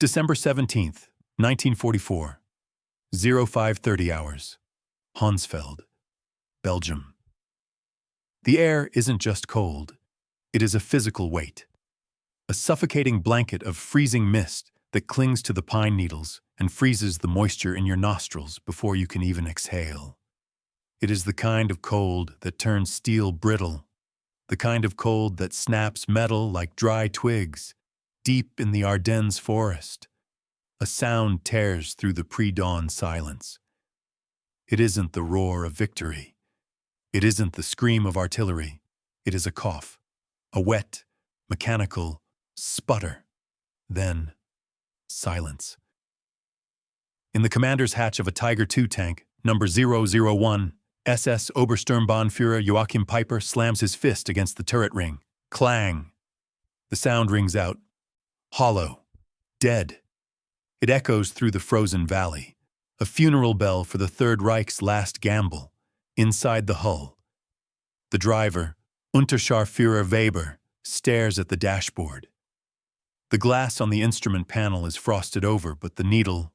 December 17th, 1944, 0530 hours, Honsfeld, Belgium. The air isn't just cold, it is a physical weight. A suffocating blanket of freezing mist that clings to the pine needles and freezes the moisture in your nostrils before you can even exhale. It is the kind of cold that turns steel brittle, the kind of cold that snaps metal like dry twigs. Deep in the Ardennes forest, a sound tears through the pre-dawn silence. It isn't the roar of victory. It isn't the scream of artillery. It is a cough, a wet, mechanical sputter. Then, silence. In the commander's hatch of a Tiger II tank, number 001, SS Obersturmbannführer Joachim Peiper slams his fist against the turret ring. Clang! The sound rings out. Hollow. Dead. It echoes through the frozen valley. A funeral bell for the Third Reich's last gamble. Inside the hull, the driver, Unterscharführer Weber, stares at the dashboard. The glass on the instrument panel is frosted over, but the needle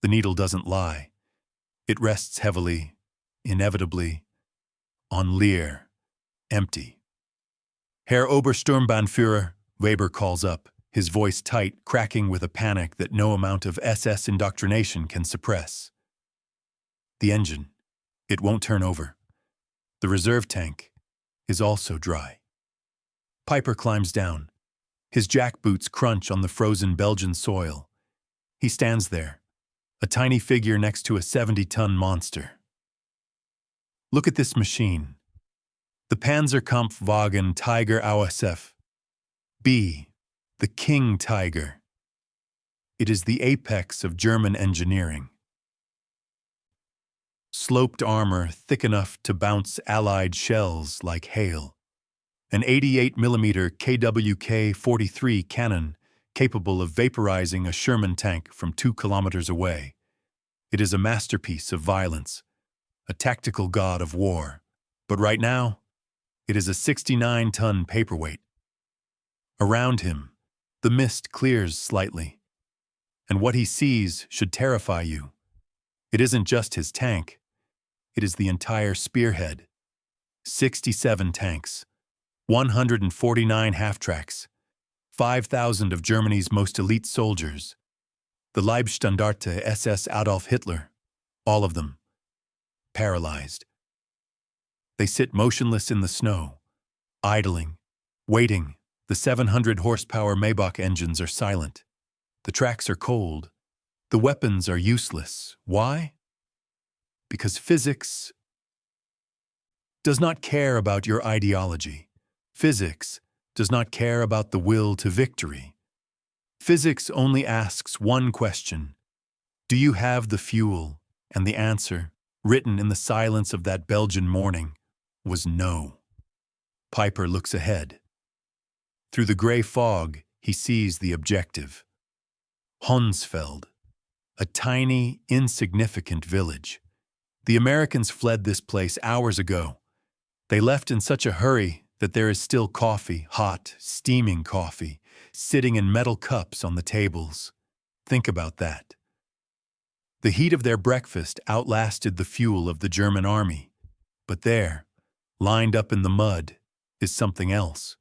doesn't lie. It rests heavily, inevitably, on Lear, empty. Herr Obersturmbannführer, Weber calls up, his voice tight, cracking with a panic that no amount of SS indoctrination can suppress. The engine, it won't turn over. The reserve tank is also dry. Peiper climbs down. His jackboots crunch on the frozen Belgian soil. He stands there, a tiny figure next to a 70-ton monster. Look at this machine. The Panzerkampfwagen Tiger ASF B, the King Tiger. It is the apex of German engineering. Sloped armor thick enough to bounce Allied shells like hail. An 88mm KWK-43 cannon capable of vaporizing a Sherman tank from 2 kilometers away. It is a masterpiece of violence, a tactical god of war. But right now, it is a 69-ton paperweight. Around him, the mist clears slightly, and what he sees should terrify you. It isn't just his tank, it is the entire spearhead. 67 tanks, 149 half-tracks, 5,000 of Germany's most elite soldiers, the Leibstandarte SS Adolf Hitler, all of them, paralyzed. They sit motionless in the snow, idling, waiting. The 700-horsepower Maybach engines are silent. The tracks are cold. The weapons are useless. Why? Because physics does not care about your ideology. Physics does not care about the will to victory. Physics only asks one question. Do you have the fuel? And the answer, written in the silence of that Belgian morning, was no. Peiper looks ahead. Through the gray fog, he sees the objective. Honsfeld, a tiny, insignificant village. The Americans fled this place hours ago. They left in such a hurry that there is still coffee, hot, steaming coffee, sitting in metal cups on the tables. Think about that. The heat of their breakfast outlasted the fuel of the German army. But there, lined up in the mud, is something else.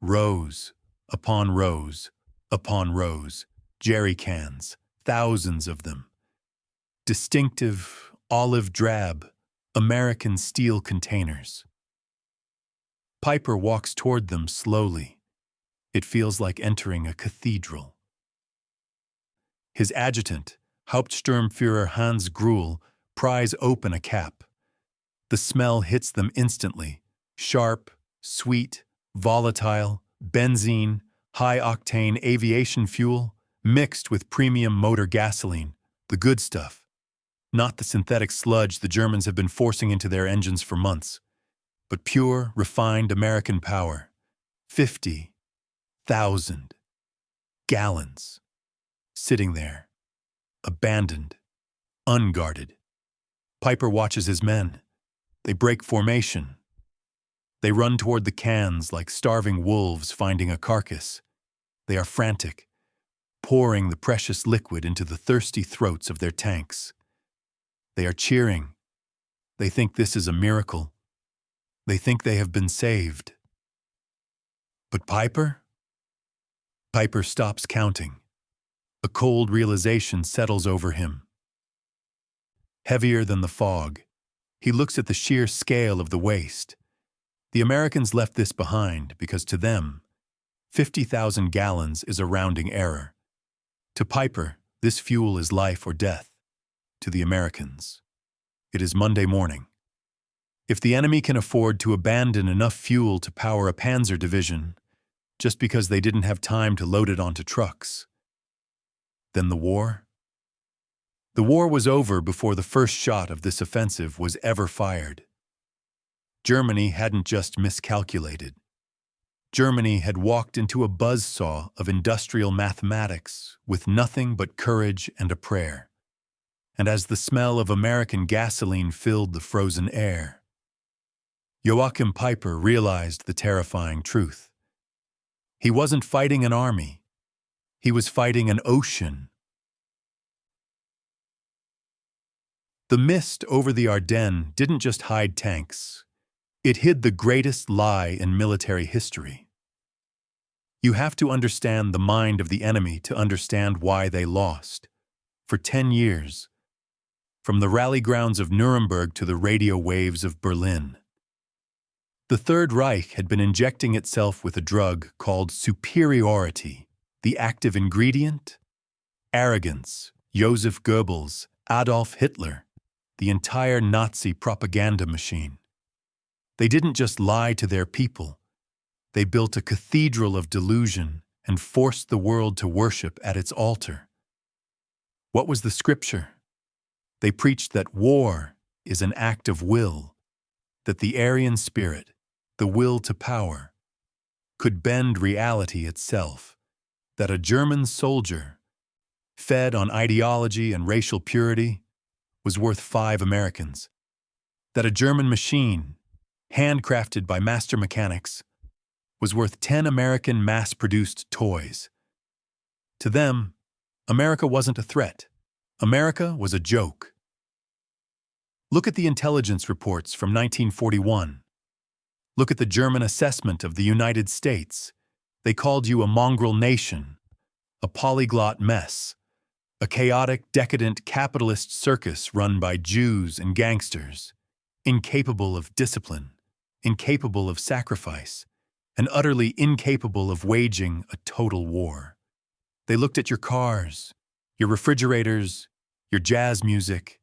Rows upon rows upon rows, jerry cans, thousands of them. Distinctive, olive drab, American steel containers. Peiper walks toward them slowly. It feels like entering a cathedral. His adjutant, Hauptsturmführer Hans Gruhl, pries open a cap. The smell hits them instantly. Sharp, sweet, volatile, benzene, high-octane aviation fuel, mixed with premium motor gasoline, the good stuff. Not the synthetic sludge the Germans have been forcing into their engines for months, but pure, refined American power. 50,000 gallons. Sitting there, abandoned, unguarded. Peiper watches his men. They break formation. They run toward the cans like starving wolves finding a carcass. They are frantic, pouring the precious liquid into the thirsty throats of their tanks. They are cheering. They think this is a miracle. They think they have been saved. But Piper? Piper stops counting. A cold realization settles over him. Heavier than the fog, he looks at the sheer scale of the waste. The Americans left this behind because to them, 50,000 gallons is a rounding error. To Piper, this fuel is life or death. To the Americans, it is Monday morning. If the enemy can afford to abandon enough fuel to power a panzer division just because they didn't have time to load it onto trucks, then the war? The war was over before the first shot of this offensive was ever fired. Germany hadn't just miscalculated. Germany had walked into a buzzsaw of industrial mathematics with nothing but courage and a prayer. And as the smell of American gasoline filled the frozen air, Joachim Piper realized the terrifying truth. He wasn't fighting an army. He was fighting an ocean. The mist over the Ardennes didn't just hide tanks. It hid the greatest lie in military history. You have to understand the mind of the enemy to understand why they lost. For 10 years, from the rally grounds of Nuremberg to the radio waves of Berlin, the Third Reich had been injecting itself with a drug called superiority. The active ingredient? Arrogance. Joseph Goebbels, Adolf Hitler, the entire Nazi propaganda machine. They didn't just lie to their people. They built a cathedral of delusion and forced the world to worship at its altar. What was the scripture? They preached that war is an act of will, that the Aryan spirit, the will to power, could bend reality itself, that a German soldier, fed on ideology and racial purity, was worth 5 Americans, that a German machine, handcrafted by master mechanics, was worth 10 American mass-produced toys. To them, America wasn't a threat. America was a joke. Look at the intelligence reports from 1941. Look at the German assessment of the United States. They called you a mongrel nation, a polyglot mess, a chaotic, decadent capitalist circus run by Jews and gangsters, incapable of discipline, incapable of sacrifice, and utterly incapable of waging a total war. They looked at your cars, your refrigerators, your jazz music,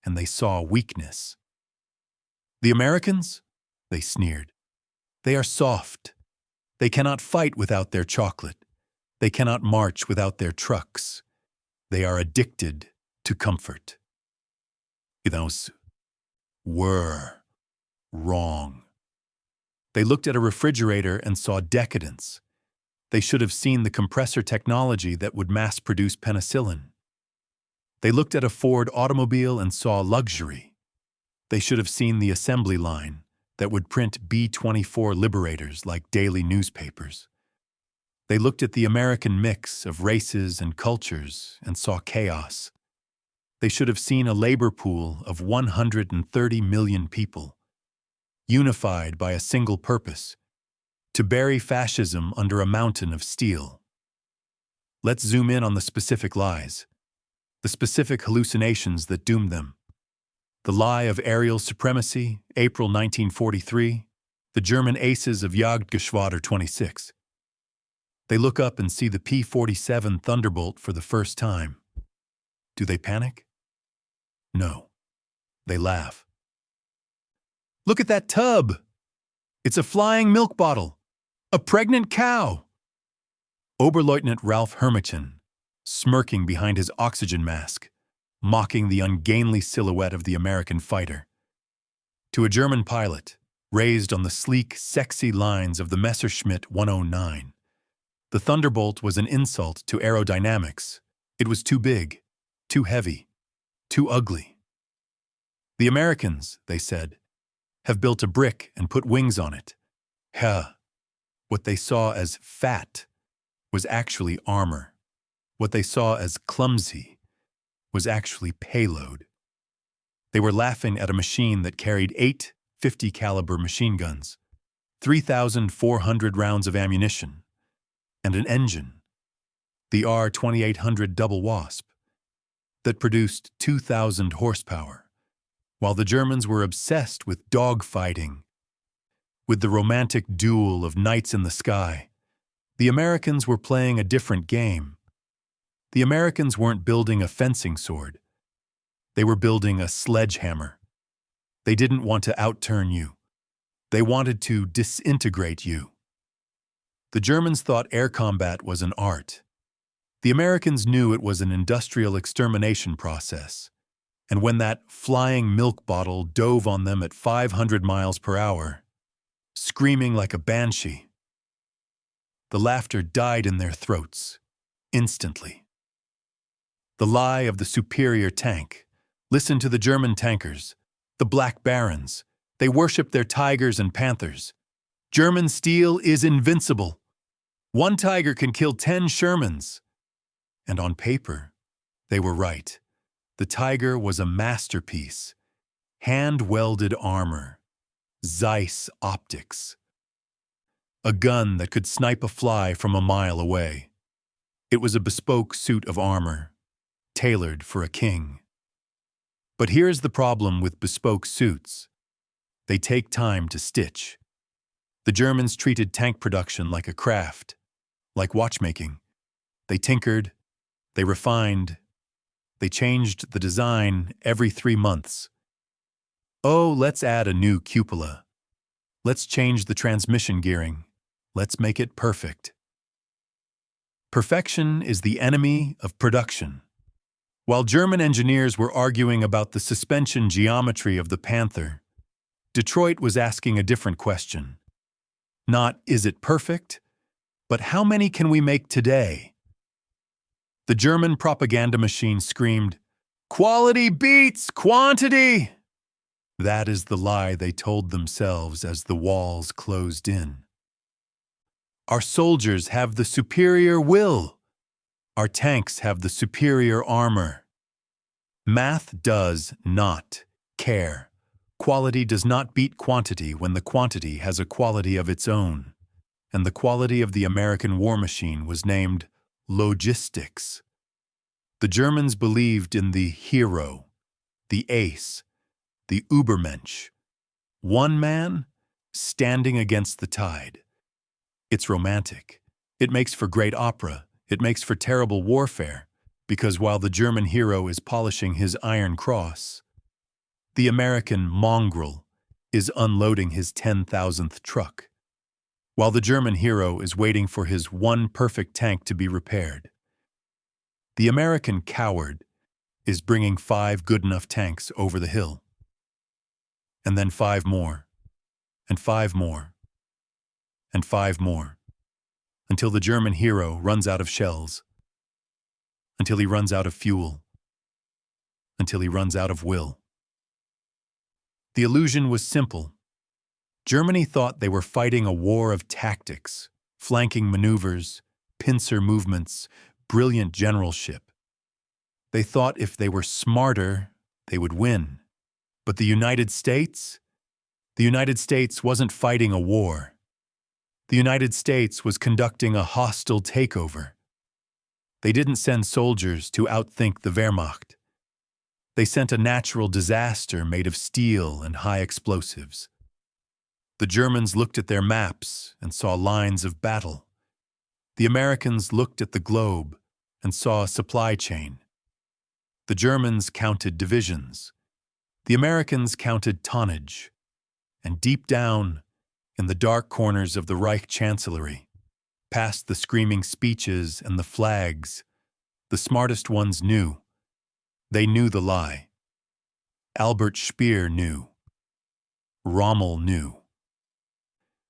and they saw weakness. The Americans? They sneered. They are soft. They cannot fight without their chocolate. They cannot march without their trucks. They are addicted to comfort. Those were wrong. They looked at a refrigerator and saw decadence. They should have seen the compressor technology that would mass-produce penicillin. They looked at a Ford automobile and saw luxury. They should have seen the assembly line that would print B-24 liberators like daily newspapers. They looked at the American mix of races and cultures and saw chaos. They should have seen a labor pool of 130 million people, unified by a single purpose, to bury fascism under a mountain of steel. Let's zoom in on the specific lies, the specific hallucinations that doomed them. The lie of aerial supremacy, April 1943, the German aces of Jagdgeschwader 26. They look up and see the P-47 Thunderbolt for the first time. Do they panic? No. They laugh. Look at that tub! It's a flying milk bottle! A pregnant cow! Oberleutnant Ralph Hermichen, smirking behind his oxygen mask, mocking the ungainly silhouette of the American fighter. To a German pilot, raised on the sleek, sexy lines of the Messerschmitt 109, the Thunderbolt was an insult to aerodynamics. It was too big, too heavy, too ugly. The Americans, they said, have built a brick and put wings on it. What they saw as fat was actually armor. What they saw as clumsy was actually payload. They were laughing at a machine that carried 8 50 caliber machine guns, 3,400 rounds of ammunition, and an engine, the R-2800 Double Wasp, that produced 2,000 horsepower, while the Germans were obsessed with dogfighting. With the romantic duel of knights in the sky, the Americans were playing a different game. The Americans weren't building a fencing sword. They were building a sledgehammer. They didn't want to outturn you. They wanted to disintegrate you. The Germans thought air combat was an art. The Americans knew it was an industrial extermination process. And when that flying milk bottle dove on them at 500 miles per hour, screaming like a banshee, the laughter died in their throats, instantly. The lie of the superior tank. Listen to the German tankers, the Black Barons. They worship their tigers and panthers. German steel is invincible. One tiger can kill 10 Shermans. And on paper, they were right. The tiger was a masterpiece. Hand-welded armor. Zeiss optics. A gun that could snipe a fly from a mile away. It was a bespoke suit of armor, tailored for a king. But here's the problem with bespoke suits. They take time to stitch. The Germans treated tank production like a craft, like watchmaking. They tinkered, they refined, they changed the design every 3 months. Oh, let's add a new cupola. Let's change the transmission gearing. Let's make it perfect. Perfection is the enemy of production. While German engineers were arguing about the suspension geometry of the Panther, Detroit was asking a different question. Not, is it perfect? But how many can we make today? The German propaganda machine screamed, "Quality beats quantity!" That is the lie they told themselves as the walls closed in. Our soldiers have the superior will. Our tanks have the superior armor. Math does not care. Quality does not beat quantity when the quantity has a quality of its own. And the quality of the American war machine was named logistics. The Germans believed in the hero, the ace, the Übermensch. One man standing against the tide. It's romantic. It makes for great opera. It makes for terrible warfare, because while the German hero is polishing his iron cross, the American mongrel is unloading his 10,000th truck, while the German hero is waiting for his one perfect tank to be repaired. The American coward is bringing 5 good enough tanks over the hill, and then 5 more, and 5 more, and 5 more, until the German hero runs out of shells, until he runs out of fuel, until he runs out of will. The illusion was simple. Germany thought they were fighting a war of tactics, flanking maneuvers, pincer movements, brilliant generalship. They thought if they were smarter, they would win. But the United States wasn't fighting a war. The United States was conducting a hostile takeover. They didn't send soldiers to outthink the Wehrmacht. They sent a natural disaster made of steel and high explosives. The Germans looked at their maps and saw lines of battle. The Americans looked at the globe and saw a supply chain. The Germans counted divisions. The Americans counted tonnage. And deep down, in the dark corners of the Reich Chancellery, past the screaming speeches and the flags, the smartest ones knew. They knew the lie. Albert Speer knew. Rommel knew.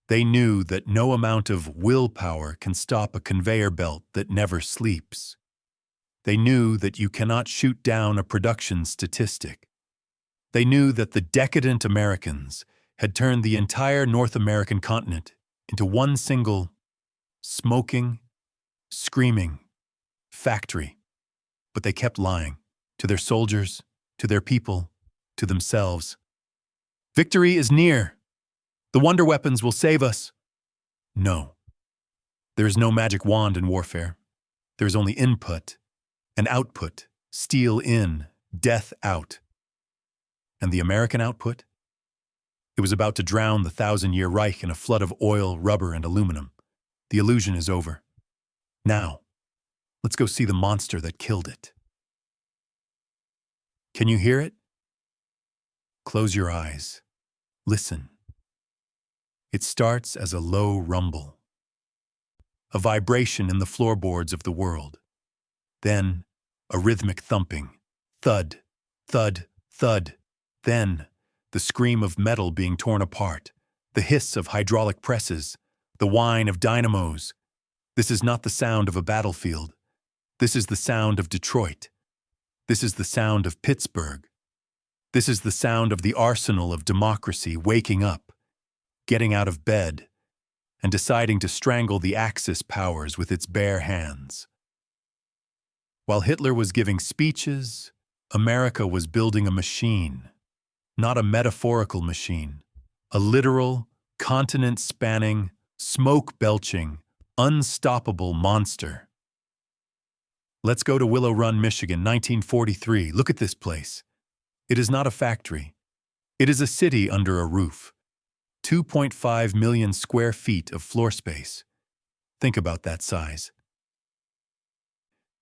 They knew that no amount of willpower can stop a conveyor belt that never sleeps. They knew that you cannot shoot down a production statistic. They knew that the decadent Americans had turned the entire North American continent into one single, smoking, screaming, factory. But they kept lying. To their soldiers, to their people, to themselves. Victory is near. The wonder weapons will save us. No. There is no magic wand in warfare. There is only input and output. Steel in, death out. And the American output? It was about to drown the 1,000-year Reich in a flood of oil, rubber, and aluminum. The illusion is over. Now, let's go see the monster that killed it. Can you hear it? Close your eyes. Listen. It starts as a low rumble, a vibration in the floorboards of the world. Then, a rhythmic thumping. Thud, thud, thud. Then, the scream of metal being torn apart, the hiss of hydraulic presses, the whine of dynamos. This is not the sound of a battlefield. This is the sound of Detroit. This is the sound of Pittsburgh. This is the sound of the arsenal of democracy waking up, getting out of bed, and deciding to strangle the Axis powers with its bare hands. While Hitler was giving speeches, America was building a machine, not a metaphorical machine, a literal, continent-spanning, smoke-belching, unstoppable monster. Let's go to Willow Run, Michigan, 1943. Look at this place. It is not a factory. It is a city under a roof. 2.5 million square feet of floor space. Think about that size.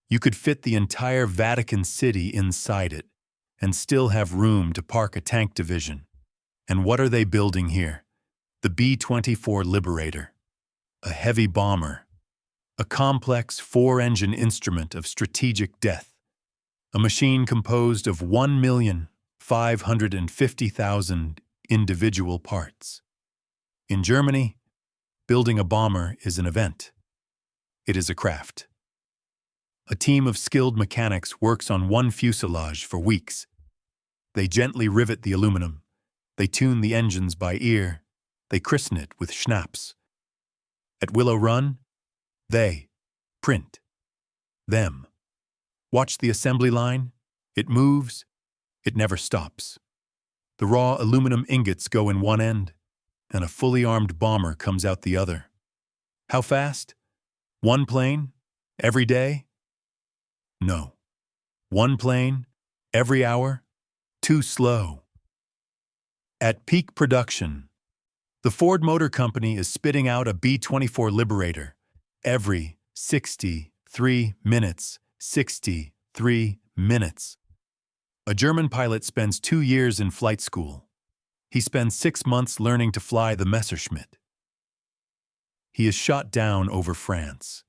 You could fit the entire Vatican City inside it and still have room to park a tank division. And what are they building here? The B-24 Liberator, a heavy bomber, a complex four-engine instrument of strategic death, a machine composed of 1,550,000 individual parts. In Germany, building a bomber is an event. It is a craft. A team of skilled mechanics works on one fuselage for weeks. They gently rivet the aluminum. They tune the engines by ear. They christen it with schnapps. At Willow Run, they print them. Watch the assembly line. It moves. It never stops. The raw aluminum ingots go in one end, and a fully armed bomber comes out the other. How fast? One plane? Every day? No. One plane? Every hour? Too slow. At peak production, the Ford Motor Company is spitting out a B-24 Liberator every 63 minutes. 63 minutes. A German pilot spends 2 years in flight school. He spends 6 months learning to fly the Messerschmitt. He is shot down over France,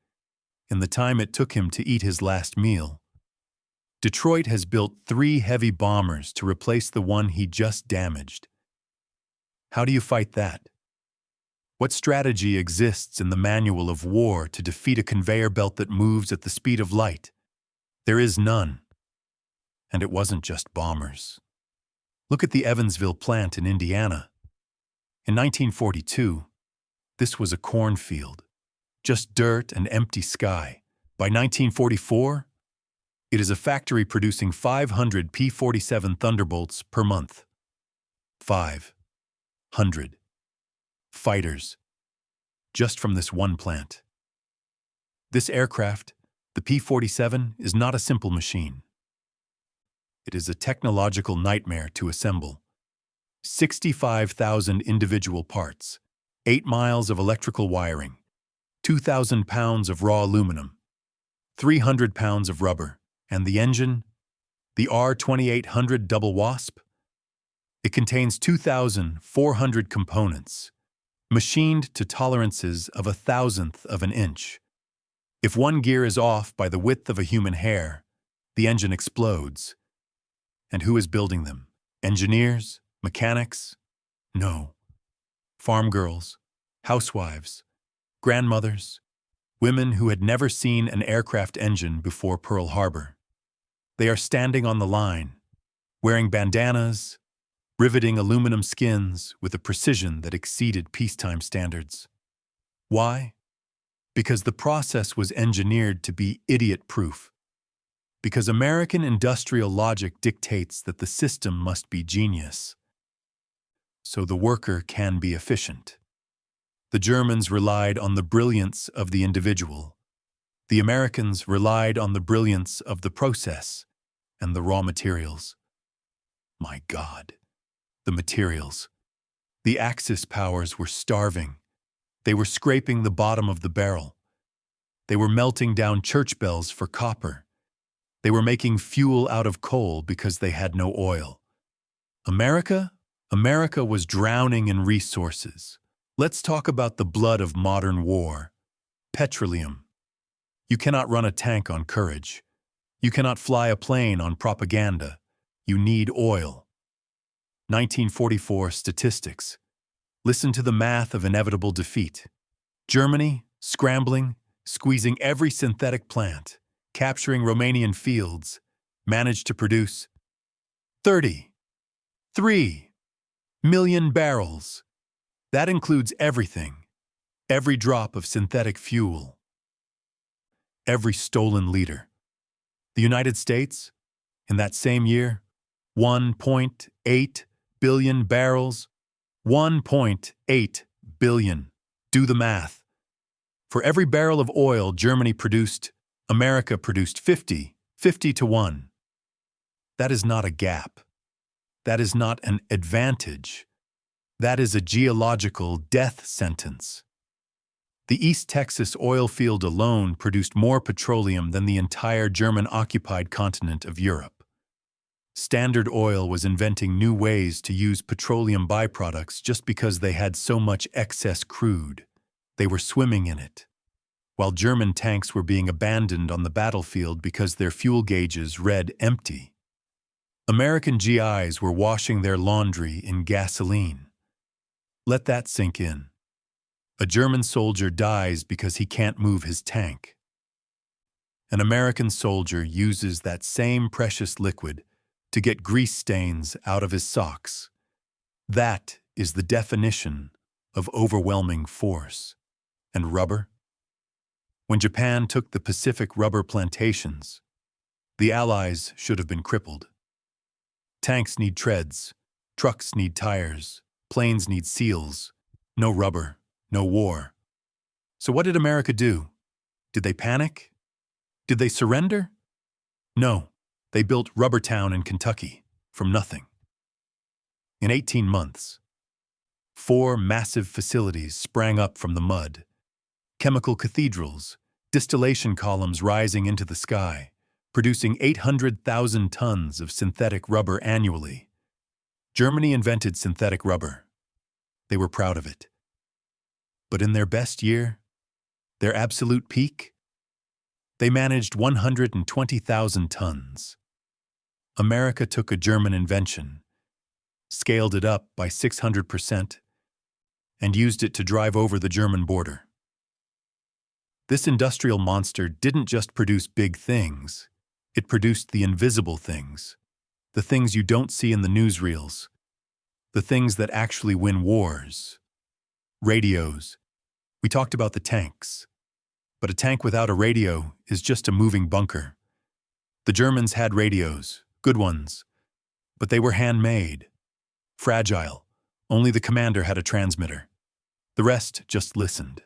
in the time it took him to eat his last meal. Detroit has built 3 heavy bombers to replace the one he just damaged. How do you fight that? What strategy exists in the manual of war to defeat a conveyor belt that moves at the speed of light? There is none. And it wasn't just bombers. Look at the Evansville plant in Indiana. In 1942, this was a cornfield, just dirt and empty sky. By 1944, it is a factory producing 500 P-47 Thunderbolts per month. 500 fighters, just from this one plant. This aircraft, the P-47, is not a simple machine. It is a technological nightmare to assemble. 65,000 individual parts, 8 miles of electrical wiring, 2,000 pounds of raw aluminum, 300 pounds of rubber, and the engine, the R-2800 Double Wasp. It contains 2,400 components, machined to tolerances of 1,000th of an inch. If one gear is off by the width of a human hair, the engine explodes. And who is building them? Engineers? Mechanics? No. Farm girls, housewives, grandmothers, women who had never seen an aircraft engine before Pearl Harbor. They are standing on the line, wearing bandanas, riveting aluminum skins with a precision that exceeded peacetime standards. Why? Because the process was engineered to be idiot-proof. Because American industrial logic dictates that the system must be genius, so the worker can be efficient. The Germans relied on the brilliance of the individual. The Americans relied on the brilliance of the process and the raw materials. My God, the materials. The Axis powers were starving. They were scraping the bottom of the barrel. They were melting down church bells for copper. They were making fuel out of coal because they had no oil. America was drowning in resources. Let's talk about the blood of modern war. Petroleum. You cannot run a tank on courage. You cannot fly a plane on propaganda. You need oil. 1944 statistics. Listen to the math of inevitable defeat. Germany, scrambling, squeezing every synthetic plant, capturing Romanian fields, managed to produce 33 million barrels. That includes everything, every drop of synthetic fuel, every stolen liter. The United States, in that same year, 1.8 billion barrels, 1.8 billion. Do the math. For every barrel of oil Germany produced, America produced 50 to 1. That is not a gap. That is not an advantage. That is a geological death sentence. The East Texas oil field alone produced more petroleum than the entire German-occupied continent of Europe. Standard Oil was inventing new ways to use petroleum byproducts just because they had so much excess crude. They were swimming in it, while German tanks were being abandoned on the battlefield because their fuel gauges read empty. American GIs were washing their laundry in gasoline. Let that sink in. A German soldier dies because he can't move his tank. An American soldier uses that same precious liquid to get grease stains out of his socks. That is the definition of overwhelming force. And rubber? When Japan took the Pacific rubber plantations, the Allies should have been crippled. Tanks need treads, trucks need tires, planes need seals. No rubber, no war. So what did America do? Did they panic? Did they surrender? No, they built Rubbertown in Kentucky from nothing. In 18 months, 4 massive facilities sprang up from the mud. Chemical cathedrals, distillation columns rising into the sky, producing 800,000 tons of synthetic rubber annually. Germany invented synthetic rubber. They were proud of it. But in their best year, their absolute peak, they managed 120,000 tons. America took a German invention, scaled it up by 600%, and used it to drive over the German border. This industrial monster didn't just produce big things, it produced the invisible things, the things you don't see in the newsreels, the things that actually win wars. Radios. We talked about the tanks, but a tank without a radio is just a moving bunker. The Germans had radios, good ones, but they were handmade, fragile. Only the commander had a transmitter. The rest just listened.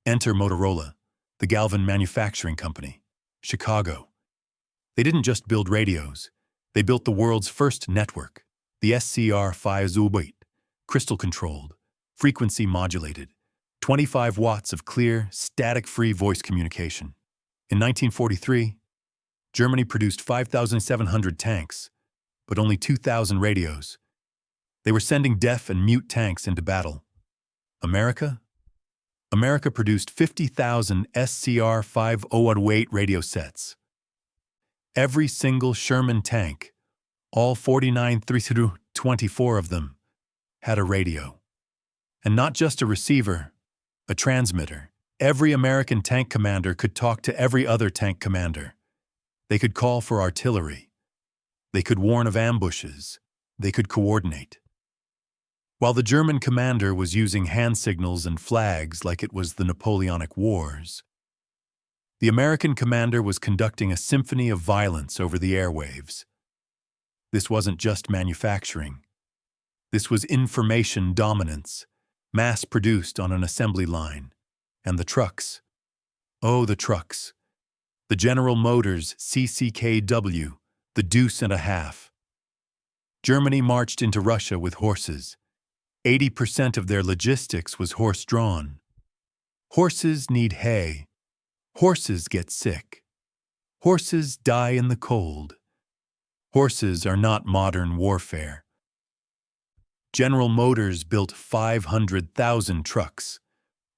Enter Motorola, the Galvin Manufacturing Company, Chicago. They didn't just build radios, they built the world's first network, the SCR-508, crystal-controlled, frequency-modulated, 25 watts of clear, static-free voice communication. In 1943, Germany produced 5,700 tanks, but only 2,000 radios. They were sending deaf and mute tanks into battle. America? America produced 50,000 SCR-508 radio sets. Every single Sherman tank, all 49 324 of them, had a radio. And not just a receiver, a transmitter. Every American tank commander could talk to every other tank commander. They could call for artillery. They could warn of ambushes. They could coordinate. While the German commander was using hand signals and flags like it was the Napoleonic Wars, the American commander was conducting a symphony of violence over the airwaves. This wasn't just manufacturing. This was information dominance, mass-produced on an assembly line. And the trucks. Oh, the trucks. The General Motors CCKW, the deuce and a half. Germany marched into Russia with horses. 80% of their logistics was horse-drawn. Horses need hay. Horses get sick. Horses die in the cold. Horses are not modern warfare. General Motors built 500,000 trucks,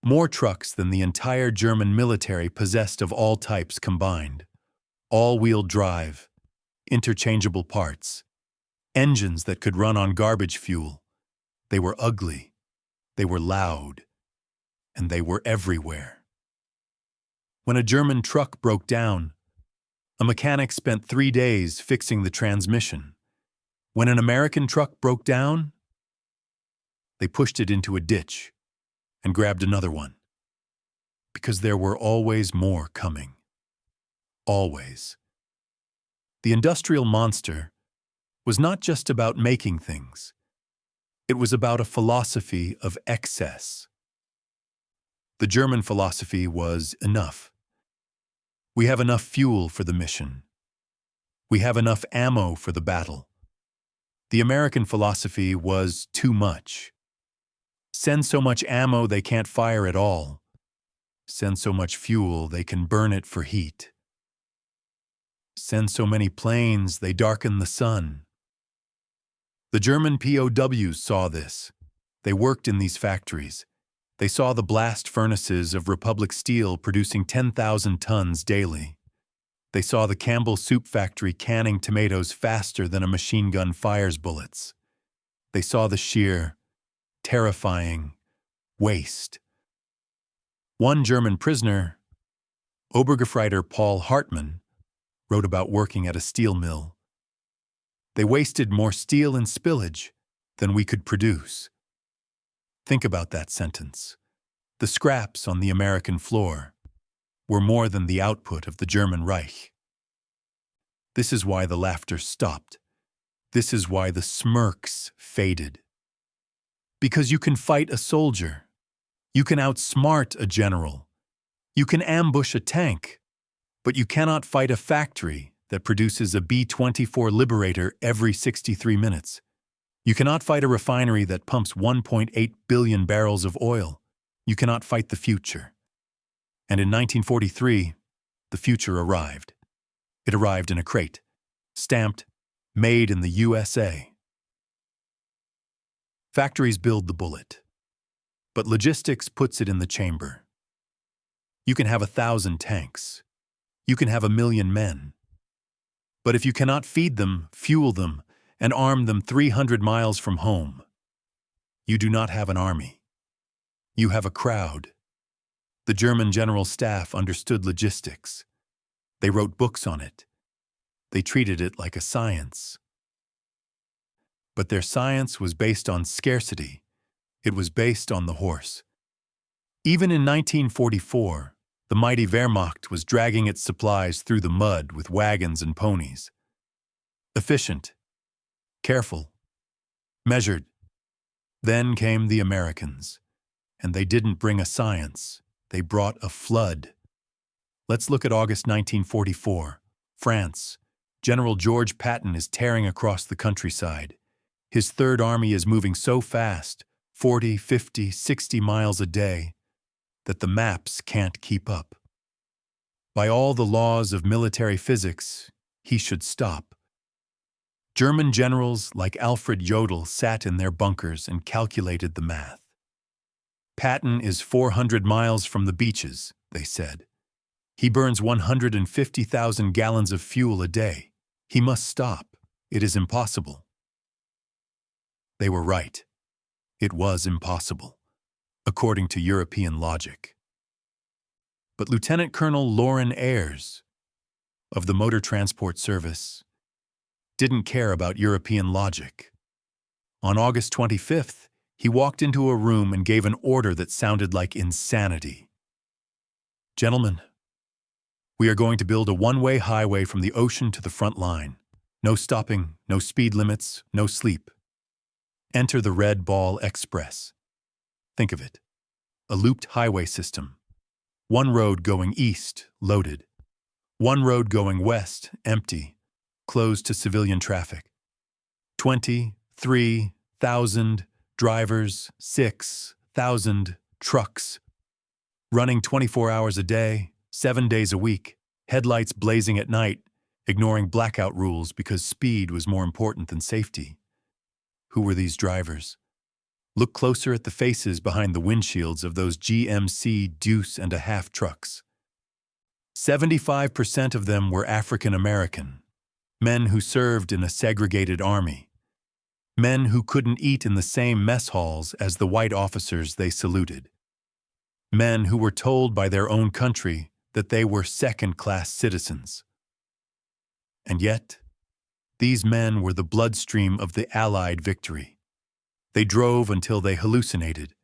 more trucks than the entire German military possessed of all types combined. All-wheel drive, interchangeable parts, engines that could run on garbage fuel. They were ugly, they were loud, and they were everywhere. When a German truck broke down, a mechanic spent 3 days fixing the transmission. When an American truck broke down, they pushed it into a ditch and grabbed another one. Because there were always more coming. Always. The industrial monster was not just about making things. It was about a philosophy of excess. The German philosophy was enough. We have enough fuel for the mission. We have enough ammo for the battle. The American philosophy was too much. Send so much ammo they can't fire at all. Send so much fuel they can burn it for heat. Send so many planes they darken the sun. The German POWs saw this. They worked in these factories. They saw the blast furnaces of Republic Steel producing 10,000 tons daily. They saw the Campbell Soup factory canning tomatoes faster than a machine gun fires bullets. They saw the sheer, terrifying waste. One German prisoner, Obergefreiter Paul Hartmann, wrote about working at a steel mill. They wasted more steel and spillage than we could produce. Think about that sentence. The scraps on the American floor were more than the output of the German Reich. This is why the laughter stopped. This is why the smirks faded. Because you can fight a soldier. You can outsmart a general. You can ambush a tank. But you cannot fight a factory that produces a B-24 Liberator every 63 minutes. You cannot fight a refinery that pumps 1.8 billion barrels of oil. You cannot fight the future. And in 1943, the future arrived. It arrived in a crate, stamped, made in the USA. Factories build the bullet, but logistics puts it in the chamber. You can have 1,000 tanks. You can have 1,000,000 men. But if you cannot feed them, fuel them, and arm them 300 miles from home, you do not have an army. You have a crowd. The German General Staff understood logistics. They wrote books on it. They treated it like a science. But their science was based on scarcity. It was based on the horse. Even in 1944, the mighty Wehrmacht was dragging its supplies through the mud with wagons and ponies. Efficient, careful, measured. Then came the Americans, and they didn't bring a science, they brought a flood. Let's look at August 1944. France. General George Patton is tearing across the countryside. His Third Army is moving so fast, 40, 50, 60 miles a day, that the maps can't keep up. By all the laws of military physics, he should stop. German generals like Alfred Jodl sat in their bunkers and calculated the math. Patton is 400 miles from the beaches, they said. He burns 150,000 gallons of fuel a day. He must stop. It is impossible. They were right. It was impossible, according to European logic. But Lieutenant Colonel Loren Ayres, of the Motor Transport Service, didn't care about European logic. On August 25th, He walked into a room and gave an order that sounded like insanity. "Gentlemen, we are going to build a one-way highway from the ocean to the front line. No stopping, no speed limits, no sleep. Enter the Red Ball Express." Think of it. A looped highway system. One road going east, loaded. One road going west, empty, closed to civilian traffic. 23,000 drivers, 6,000 trucks. Running 24 hours a day, 7 days a week. Headlights blazing at night, ignoring blackout rules because speed was more important than safety. Who were these drivers? Look closer at the faces behind the windshields of those GMC Deuce and a half trucks. 75% of them were African American, men who served in a segregated army, men who couldn't eat in the same mess halls as the white officers they saluted, men who were told by their own country that they were second-class citizens. And yet, these men were the bloodstream of the Allied victory. They drove until they hallucinated.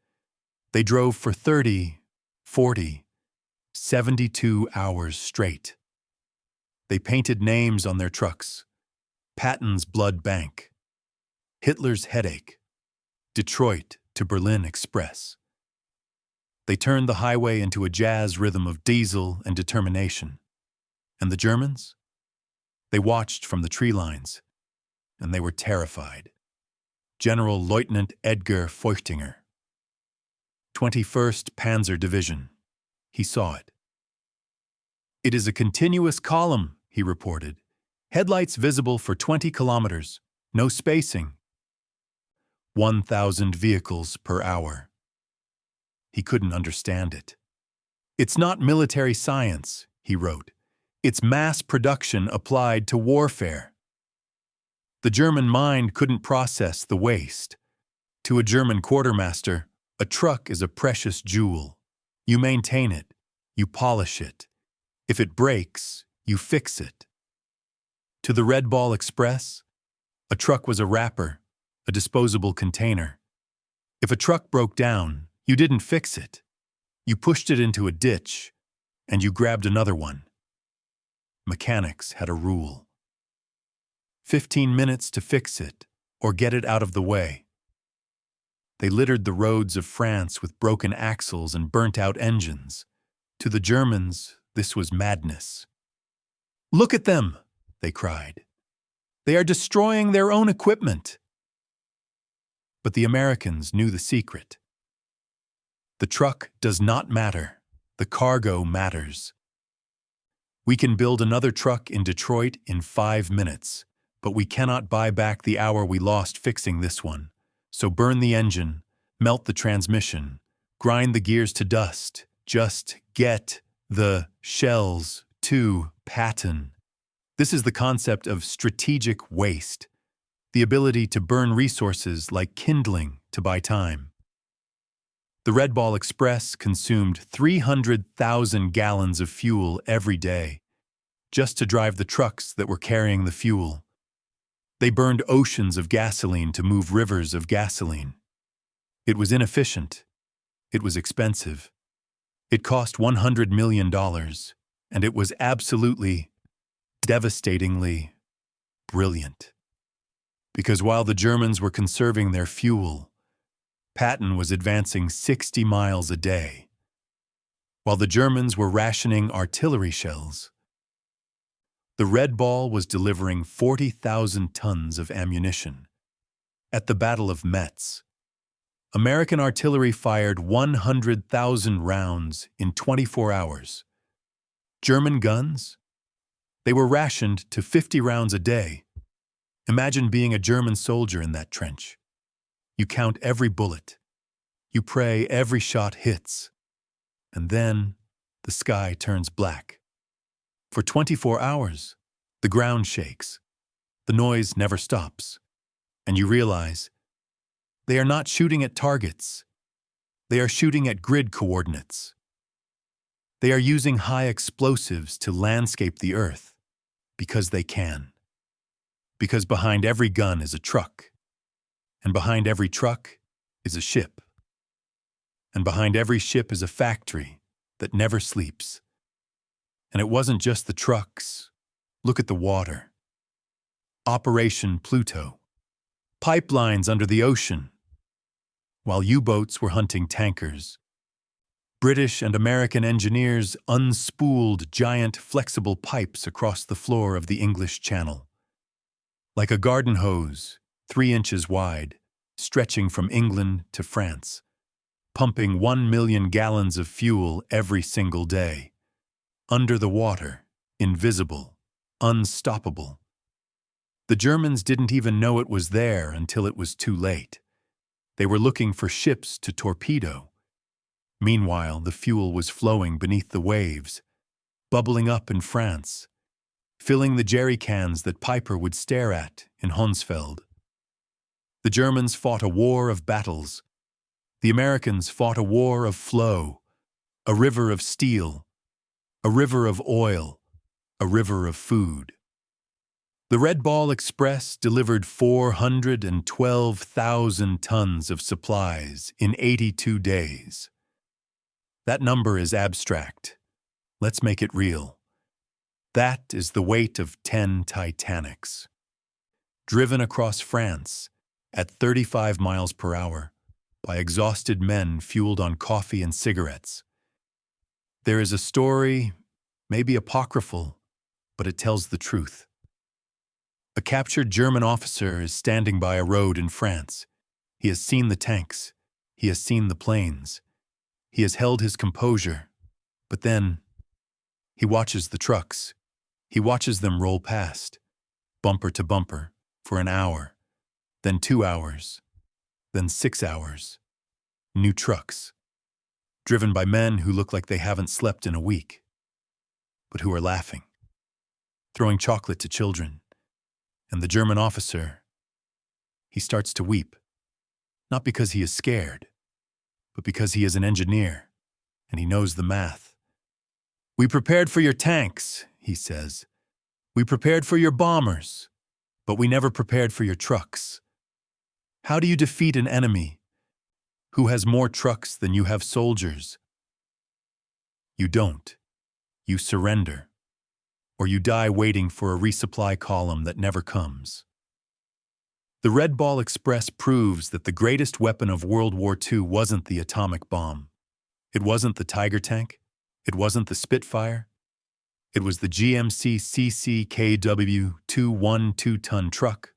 They drove for 30, 40, 72 hours straight. They painted names on their trucks. Patton's Blood Bank, Hitler's Headache, Detroit to Berlin Express. They turned the highway into a jazz rhythm of diesel and determination. And the Germans? They watched from the tree lines, and they were terrified. General Lieutenant Edgar Feuchtinger, 21st Panzer Division. He saw it. "It is a continuous column," he reported. "Headlights visible for 20 kilometers. No spacing. 1,000 vehicles per hour." He couldn't understand it. "It's not military science," he wrote. "It's mass production applied to warfare." The German mind couldn't process the waste. To a German quartermaster, a truck is a precious jewel. You maintain it. You polish it. If it breaks, you fix it. To the Red Ball Express, a truck was a wrapper, a disposable container. If a truck broke down, you didn't fix it. You pushed it into a ditch, and you grabbed another one. Mechanics had a rule. 15 minutes to fix it, or get it out of the way. They littered the roads of France with broken axles and burnt-out engines. To the Germans, this was madness. "Look at them," they cried. "They are destroying their own equipment." But the Americans knew the secret. The truck does not matter. The cargo matters. We can build another truck in Detroit in 5 minutes. But we cannot buy back the hour we lost fixing this one. So burn the engine, melt the transmission, grind the gears to dust. Just get the shells to Patton. This is the concept of strategic waste, the ability to burn resources like kindling to buy time. The Red Ball Express consumed 300,000 gallons of fuel every day, just to drive the trucks that were carrying the fuel. They burned oceans of gasoline to move rivers of gasoline. It was inefficient. It was expensive. It cost $100 million, and it was absolutely, devastatingly brilliant. Because while the Germans were conserving their fuel, Patton was advancing 60 miles a day. While the Germans were rationing artillery shells, the Red Ball was delivering 40,000 tons of ammunition. At the Battle of Metz, American artillery fired 100,000 rounds in 24 hours. German guns? They were rationed to 50 rounds a day. Imagine being a German soldier in that trench. You count every bullet. You pray every shot hits. And then the sky turns black. For 24 hours, the ground shakes. The noise never stops. And you realize they are not shooting at targets. They are shooting at grid coordinates. They are using high explosives to landscape the earth because they can. Because behind every gun is a truck. And behind every truck is a ship. And behind every ship is a factory that never sleeps. And it wasn't just the trucks. Look at the water. Operation Pluto. Pipelines under the ocean. While U-boats were hunting tankers, British and American engineers unspooled giant flexible pipes across the floor of the English Channel. Like a garden hose, 3 inches wide, stretching from England to France, pumping 1 million gallons of fuel every single day. Under the water, invisible, unstoppable. The Germans didn't even know it was there until it was too late. They were looking for ships to torpedo. Meanwhile, the fuel was flowing beneath the waves, bubbling up in France, filling the jerry cans that Piper would stare at in Honsfeld. The Germans fought a war of battles. The Americans fought a war of flow, a river of steel, a river of oil, a river of food. The Red Ball Express delivered 412,000 tons of supplies in 82 days. That number is abstract. Let's make it real. That is the weight of 10 Titanics. Driven across France at 35 miles per hour by exhausted men fueled on coffee and cigarettes. There is a story, maybe apocryphal, but it tells the truth. A captured German officer is standing by a road in France. He has seen the tanks. He has seen the planes. He has held his composure. But then, he watches the trucks. He watches them roll past, bumper to bumper, for an hour, then 2 hours, then 6 hours. New trucks, driven by men who look like they haven't slept in a week, but who are laughing, throwing chocolate to children. And the German officer, he starts to weep, not because he is scared, but because he is an engineer, and he knows the math. "We prepared for your tanks," he says. "We prepared for your bombers, but we never prepared for your trucks. How do you defeat an enemy who has more trucks than you have soldiers? You don't. You surrender. Or you die waiting for a resupply column that never comes." The Red Ball Express proves that the greatest weapon of World War II wasn't the atomic bomb. It wasn't the Tiger tank. It wasn't the Spitfire. It was the GMC CCKW2 1-2-ton truck,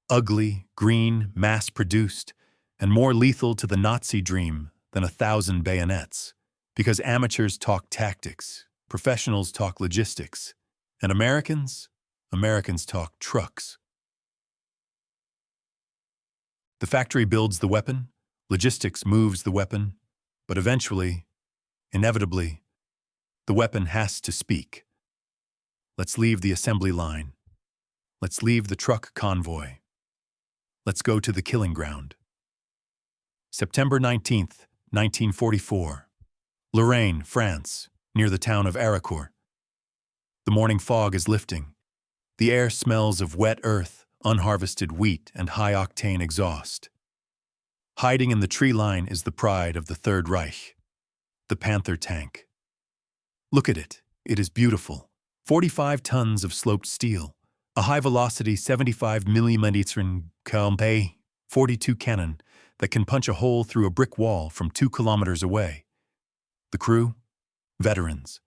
ugly, green, mass-produced, and more lethal to the Nazi dream than 1,000 bayonets, because amateurs talk tactics, professionals talk logistics, and Americans talk trucks. The factory builds the weapon, logistics moves the weapon, but eventually, inevitably, the weapon has to speak. Let's leave the assembly line. Let's leave the truck convoy. Let's go to the killing ground. September 19th, 1944. Lorraine, France, near the town of Haricourt. The morning fog is lifting. The air smells of wet earth, unharvested wheat, and high-octane exhaust. Hiding in the tree line is the pride of the Third Reich, the Panther tank. Look at it. It is beautiful. 45 tons of sloped steel, a high-velocity 75mm Calmpay 42 cannon that can punch a hole through a brick wall from 2 kilometers away. The crew? Veterans.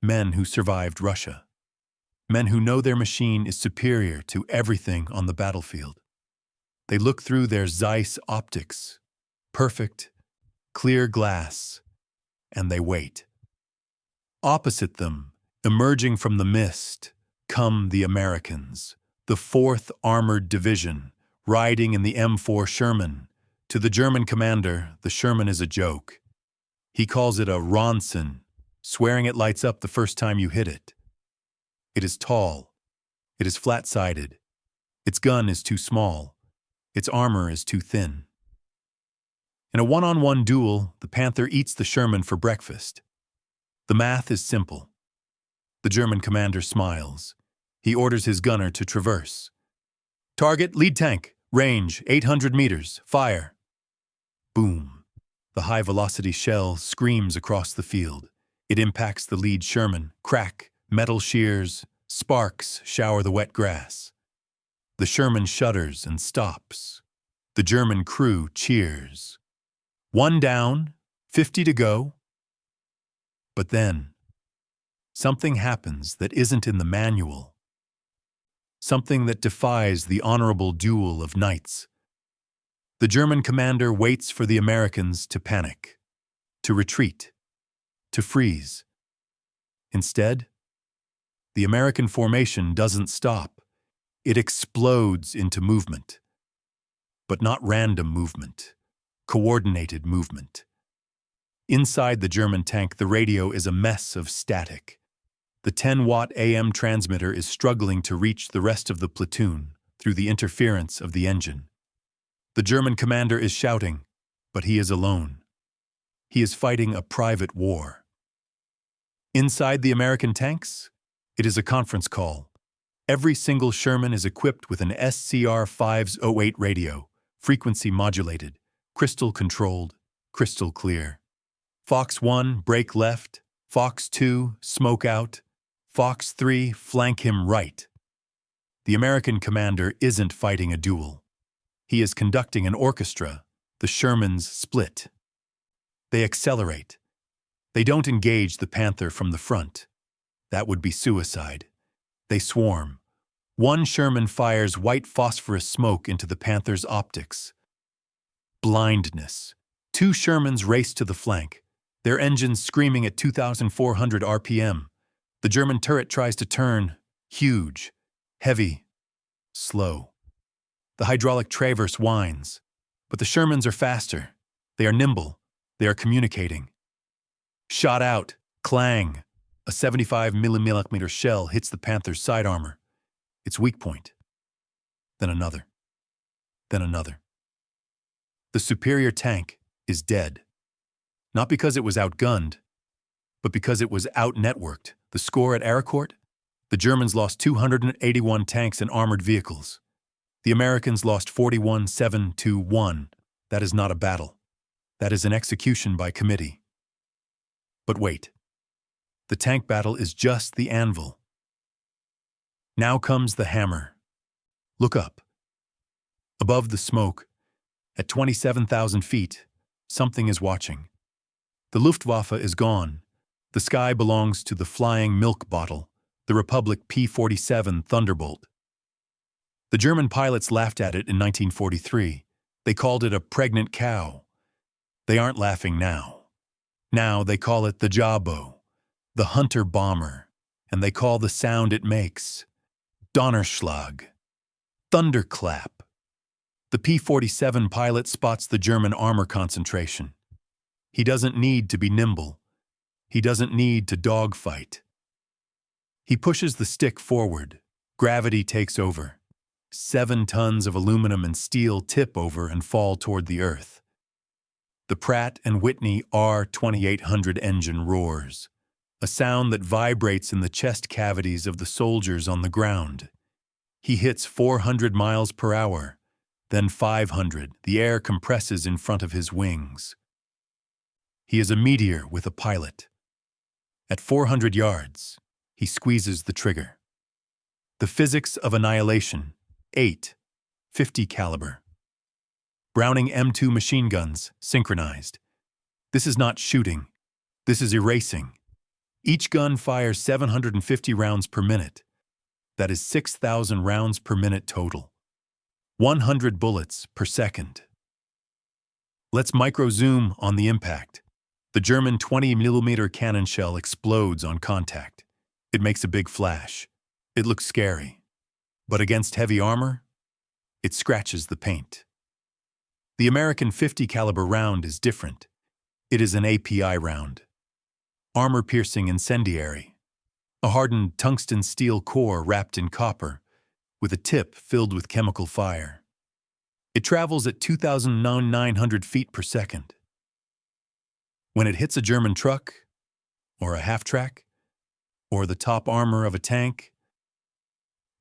Men who survived Russia. Men who know their machine is superior to everything on the battlefield. They look through their Zeiss optics, perfect, clear glass, and they wait. Opposite them, emerging from the mist, come the Americans, the 4th Armored Division, riding in the M4 Sherman. To the German commander, the Sherman is a joke. He calls it a Ronson, swearing it lights up the first time you hit it. It is tall. It is flat-sided. Its gun is too small. Its armor is too thin. In a one-on-one duel, the Panther eats the Sherman for breakfast. The math is simple. The German commander smiles. He orders his gunner to traverse. "Target, lead tank, range 800 meters, fire." Boom. The high-velocity shell screams across the field. It impacts the lead Sherman. Crack, metal shears, sparks shower the wet grass. The Sherman shudders and stops. The German crew cheers. 1 down, 50 to go. But then, something happens that isn't in the manual. Something that defies the honorable duel of knights. The German commander waits for the Americans to panic, to retreat, to freeze. Instead, the American formation doesn't stop. It explodes into movement. But not random movement, coordinated movement. Inside the German tank, the radio is a mess of static. The 10-watt AM transmitter is struggling to reach the rest of the platoon through the interference of the engine. The German commander is shouting, but he is alone. He is fighting a private war. Inside the American tanks, it is a conference call. Every single Sherman is equipped with an SCR 508 radio, frequency modulated, crystal controlled, crystal clear. Fox 1, break left. Fox 2, smoke out. Fox 3, flank him right. The American commander isn't fighting a duel. He is conducting an orchestra. The Shermans split. They accelerate. They don't engage the Panther from the front. That would be suicide. They swarm. One Sherman fires white phosphorus smoke into the Panther's optics. Blindness. 2 Shermans race to the flank, their engines screaming at 2,400 RPM. The German turret tries to turn, huge, heavy, slow. The hydraulic traverse whines, but the Shermans are faster. They are nimble. They are communicating. Shot out, clang. A 75mm shell hits the Panther's side armor, its weak point. Then another. Then another. The superior tank is dead. Not because it was outgunned, but because it was out-networked. The score at Aricourt? The Germans lost 281 tanks and armored vehicles. The Americans lost 41-7-1. That is not a battle. That is an execution by committee. But wait. The tank battle is just the anvil. Now comes the hammer. Look up. Above the smoke, at 27,000 feet, something is watching. The Luftwaffe is gone. The sky belongs to the flying milk bottle, the Republic P-47 Thunderbolt. The German pilots laughed at it in 1943. They called it a pregnant cow. They aren't laughing now. Now they call it the Jawbo, the hunter bomber, and they call the sound it makes Donnerschlag, thunderclap. The P-47 pilot spots the German armor concentration. He doesn't need to be nimble. He doesn't need to dogfight. He pushes the stick forward. Gravity takes over. 7 tons of aluminum and steel tip over and fall toward the earth. The Pratt & Whitney R2800 engine roars, a sound that vibrates in the chest cavities of the soldiers on the ground. He hits 400 miles per hour, then 500. The air compresses in front of his wings. He is a meteor with a pilot. At 400 yards, he squeezes the trigger. The physics of annihilation. 8.50 caliber. Browning M2 machine guns, synchronized. This is not shooting. This is erasing. Each gun fires 750 rounds per minute. That is 6,000 rounds per minute total. 100 bullets per second. Let's micro-zoom on the impact. The German 20mm cannon shell explodes on contact. It makes a big flash. It looks scary. But against heavy armor, it scratches the paint. The American 50 caliber round is different. It is an API round. Armor-piercing incendiary. A hardened tungsten steel core wrapped in copper, with a tip filled with chemical fire. It travels at 2,900 feet per second. When it hits a German truck, or a half-track, or the top armor of a tank,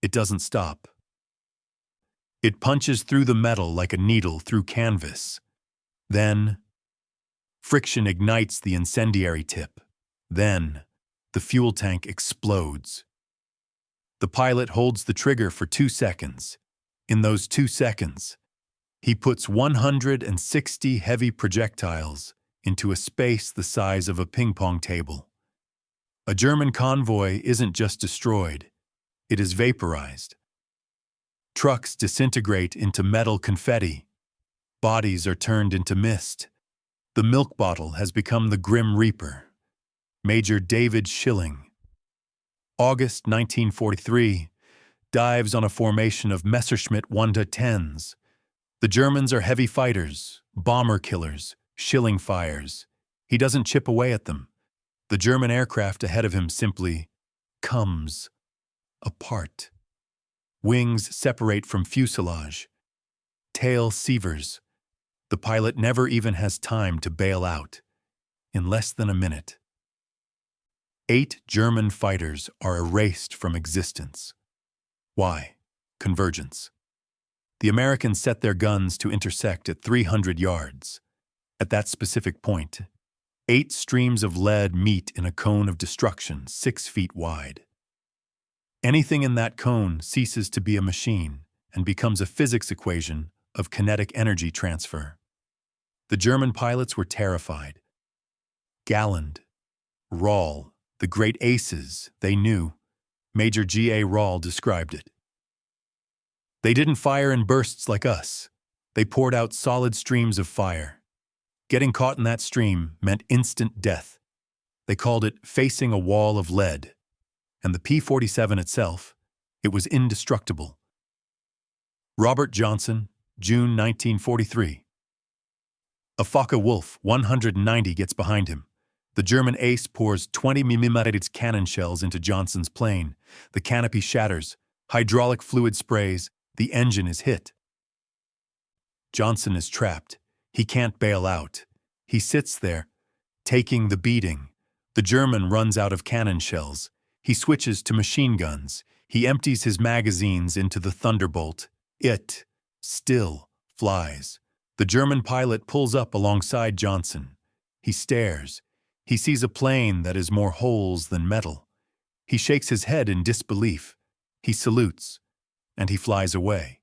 it doesn't stop. It punches through the metal like a needle through canvas. Then, friction ignites the incendiary tip. Then, the fuel tank explodes. The pilot holds the trigger for 2 seconds. In those 2 seconds, he puts 160 heavy projectiles into a space the size of a ping-pong table. A German convoy isn't just destroyed, it is vaporized. Trucks disintegrate into metal confetti. Bodies are turned into mist. The milk bottle has become the Grim Reaper. Major David Schilling, August 1943, dives on a formation of Messerschmitt 1-10s. The Germans are heavy fighters, bomber killers, Schilling fires. He doesn't chip away at them. The German aircraft ahead of him simply comes apart. Wings separate from fuselage. Tail severs. The pilot never even has time to bail out. In less than a minute, 8 German fighters are erased from existence. Why? Convergence. The Americans set their guns to intersect at 300 yards. At that specific point, 8 streams of lead meet in a cone of destruction 6 feet wide. Anything in that cone ceases to be a machine and becomes a physics equation of kinetic energy transfer. The German pilots were terrified. Galland, Rall, the great aces they knew, Major G.A. Rall described it. They didn't fire in bursts like us. They poured out solid streams of fire. Getting caught in that stream meant instant death. They called it facing a wall of lead. And the P-47 itself, it was indestructible. Robert Johnson, June 1943. A Focke-Wulf 190 gets behind him. The German ace pours 20 mm cannon shells into Johnson's plane. The canopy shatters. Hydraulic fluid sprays. The engine is hit. Johnson is trapped. He can't bail out. He sits there, taking the beating. The German runs out of cannon shells. He switches to machine guns. He empties his magazines into the Thunderbolt. It still flies. The German pilot pulls up alongside Johnson. He stares. He sees a plane that is more holes than metal. He shakes his head in disbelief. He salutes, and he flies away.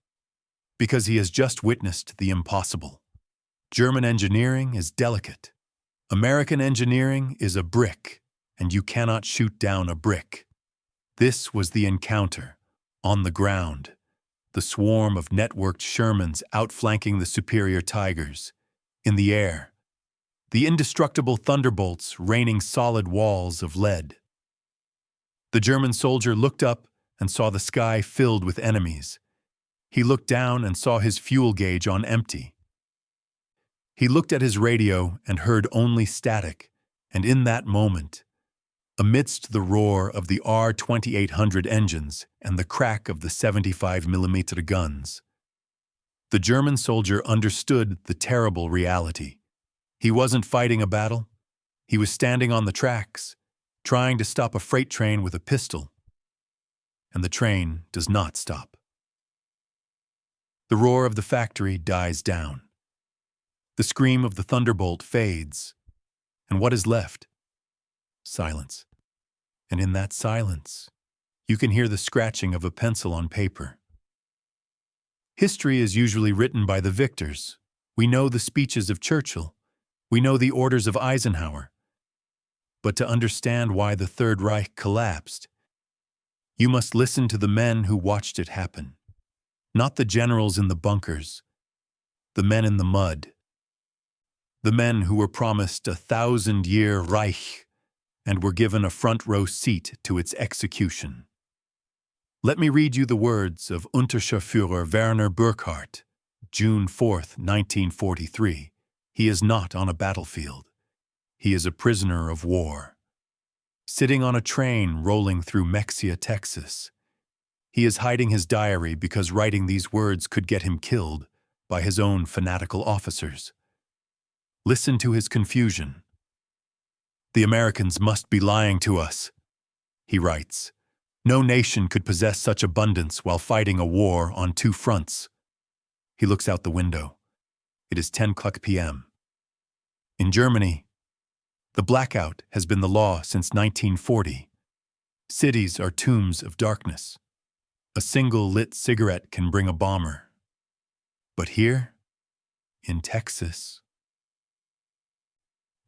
Because he has just witnessed the impossible. German engineering is delicate. American engineering is a brick, and you cannot shoot down a brick. This was the encounter, on the ground. The swarm of networked Shermans outflanking the superior Tigers. In the air, the indestructible Thunderbolts raining solid walls of lead. The German soldier looked up and saw the sky filled with enemies. He looked down and saw his fuel gauge on empty. He looked at his radio and heard only static, and in that moment, amidst the roar of the R-2800 engines and the crack of the 75mm guns, the German soldier understood the terrible reality. He wasn't fighting a battle. He was standing on the tracks, trying to stop a freight train with a pistol. And the train does not stop. The roar of the factory dies down. The scream of the thunderbolt fades. And what is left? Silence. And in that silence, you can hear the scratching of a pencil on paper. History is usually written by the victors. We know the speeches of Churchill. We know the orders of Eisenhower. But to understand why the Third Reich collapsed, you must listen to the men who watched it happen. Not the generals in the bunkers, the men in the mud. The men who were promised 1,000-year Reich and were given a front-row seat to its execution. Let me read you the words of Unterscharführer Werner Burkhardt, June 4, 1943. He is not on a battlefield. He is a prisoner of war. Sitting on a train rolling through Mexia, Texas. He is hiding his diary because writing these words could get him killed by his own fanatical officers. Listen to his confusion. The Americans must be lying to us, he writes. No nation could possess such abundance while fighting a war on 2 fronts. He looks out the window. It is 10 p.m. In Germany, the blackout has been the law since 1940. Cities are tombs of darkness. A single lit cigarette can bring a bomber. But here, in Texas,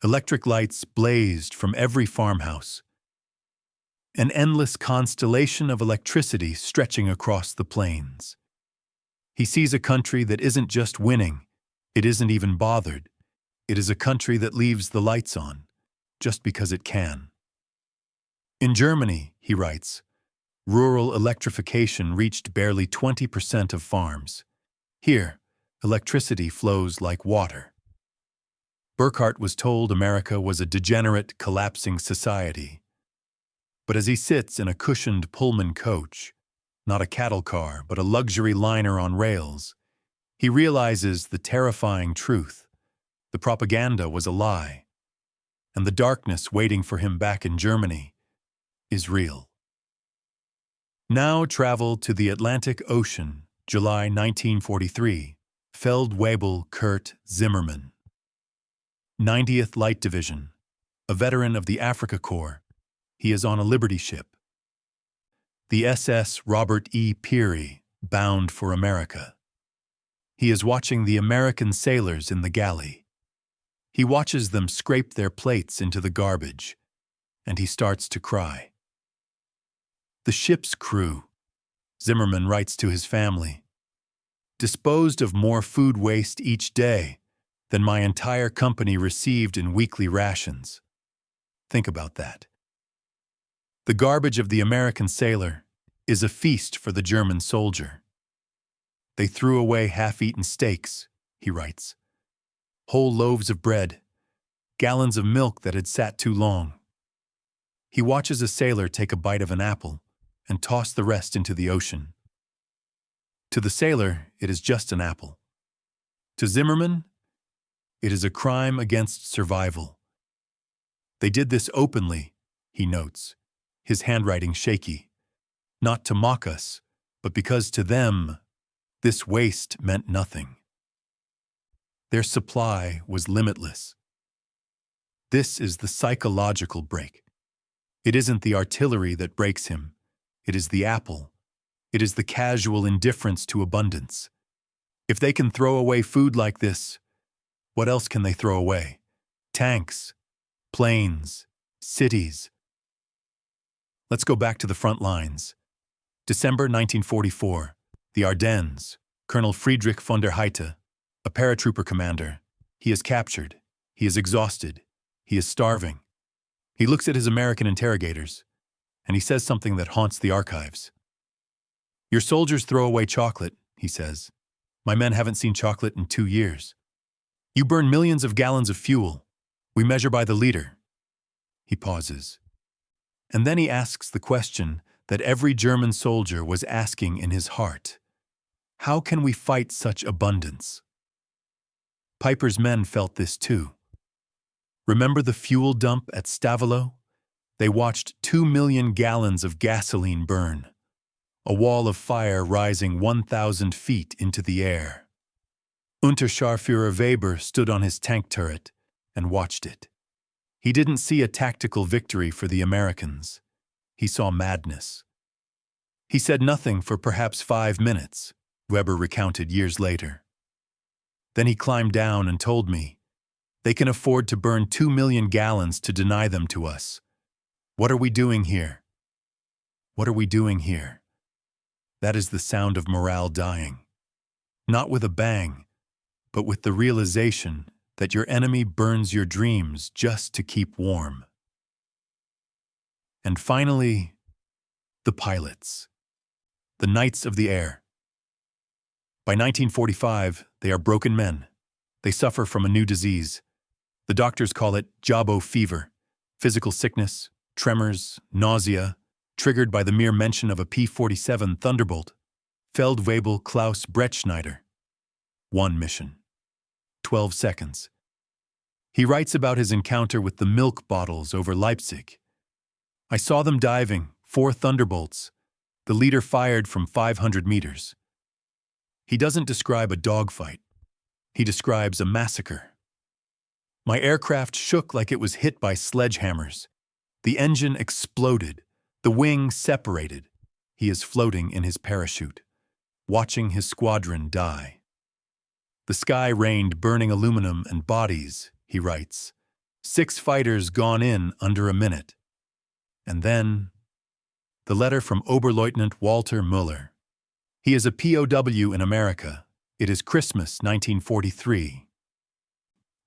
electric lights blazed from every farmhouse, an endless constellation of electricity stretching across the plains. He sees a country that isn't just winning, it isn't even bothered. It is a country that leaves the lights on, just because it can. In Germany, he writes, rural electrification reached barely 20% of farms. Here, electricity flows like water. Burckhardt was told America was a degenerate, collapsing society. But as he sits in a cushioned Pullman coach, not a cattle car, but a luxury liner on rails, he realizes the terrifying truth. The propaganda was a lie, and the darkness waiting for him back in Germany is real. Now travel to the Atlantic Ocean, July 1943, Feldwebel Kurt Zimmermann. 90th Light Division, a veteran of the Africa Corps, he is on a Liberty ship. The SS Robert E. Peary, bound for America. He is watching the American sailors in the galley. He watches them scrape their plates into the garbage, and he starts to cry. The ship's crew, Zimmermann writes to his family, disposed of more food waste each day than my entire company received in weekly rations. Think about that. The garbage of the American sailor is a feast for the German soldier. They threw away half-eaten steaks, he writes, whole loaves of bread, gallons of milk that had sat too long. He watches a sailor take a bite of an apple and toss the rest into the ocean. To the sailor, it is just an apple. To Zimmermann, it is a crime against survival. They did this openly, he notes, his handwriting shaky, not to mock us, but because to them, this waste meant nothing. Their supply was limitless. This is the psychological break. It isn't the artillery that breaks him. It is the apple. It is the casual indifference to abundance. If they can throw away food like this, what else can they throw away? Tanks, planes, cities. Let's go back to the front lines. December 1944, the Ardennes, Colonel Friedrich von der Heide, a paratrooper commander. He is captured. He is exhausted. He is starving. He looks at his American interrogators, and he says something that haunts the archives. Your soldiers throw away chocolate, he says. My men haven't seen chocolate in 2 years. You burn millions of gallons of fuel. We measure by the liter. He pauses. And then he asks the question that every German soldier was asking in his heart. How can we fight such abundance? Piper's men felt this too. Remember the fuel dump at Stavelot? They watched 2 million gallons of gasoline burn, a wall of fire rising 1,000 feet into the air. Unterscharführer Weber stood on his tank turret and watched it. He didn't see a tactical victory for the Americans. He saw madness. He said nothing for perhaps 5 minutes, Weber recounted years later. Then he climbed down and told me, they can afford to burn 2 million gallons to deny them to us. What are we doing here? What are we doing here? That is the sound of morale dying. Not with a bang, but with the realization that your enemy burns your dreams just to keep warm. And finally, the pilots, the knights of the air. By 1945, they are broken men. They suffer from a new disease. The doctors call it Jabo fever, physical sickness, tremors, nausea, triggered by the mere mention of a P-47 Thunderbolt. Feldwebel Klaus Brettschneider. 1 mission. 12 seconds. He writes about his encounter with the milk bottles over Leipzig. I saw them diving, 4 Thunderbolts. The leader fired from 500 meters. He doesn't describe a dogfight. He describes a massacre. My aircraft shook like it was hit by sledgehammers. The engine exploded. The wing separated. He is floating in his parachute, watching his squadron die. The sky rained burning aluminum and bodies, he writes. 6 fighters gone in under a minute. And then, the letter from Oberleutnant Walter Müller. He is a POW in America. It is Christmas 1943.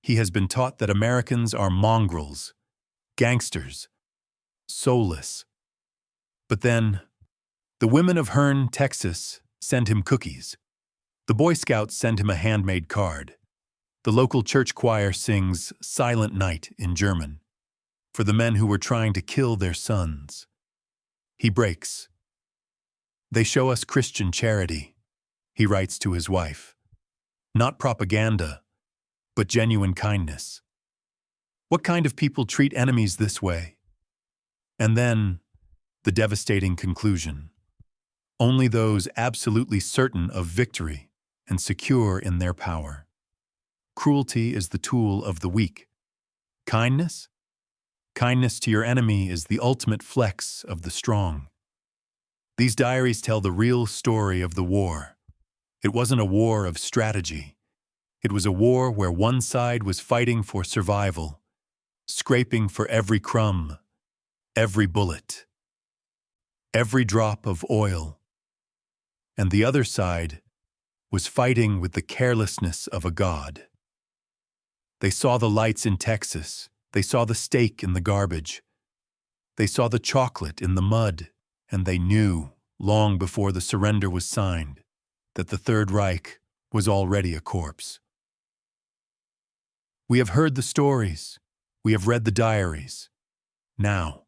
He has been taught that Americans are mongrels, gangsters, soulless. But then, the women of Hearne, Texas, send him cookies. The Boy Scouts send him a handmade card. The local church choir sings Silent Night in German for the men who were trying to kill their sons. He breaks. They show us Christian charity, he writes to his wife. Not propaganda, but genuine kindness. What kind of people treat enemies this way? And then, the devastating conclusion. Only those absolutely certain of victory and secure in their power. Cruelty is the tool of the weak. Kindness? Kindness to your enemy is the ultimate flex of the strong. These diaries tell the real story of the war. It wasn't a war of strategy. It was a war where one side was fighting for survival, scraping for every crumb, every bullet, every drop of oil. And the other side was fighting with the carelessness of a god. They saw the lights in Texas. They saw the steak in the garbage. They saw the chocolate in the mud, and they knew, long before the surrender was signed, that the Third Reich was already a corpse. We have heard the stories. We have read the diaries. Now,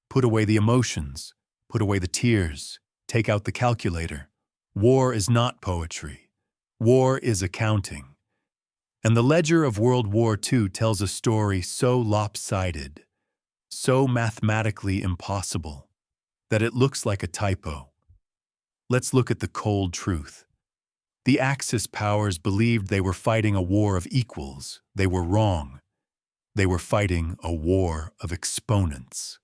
put away the emotions, put away the tears, take out the calculator. War is not poetry. War is accounting. And the ledger of World War II tells a story so lopsided, so mathematically impossible, that it looks like a typo. Let's look at the cold truth. The Axis powers believed they were fighting a war of equals. They were wrong. They were fighting a war of exponents.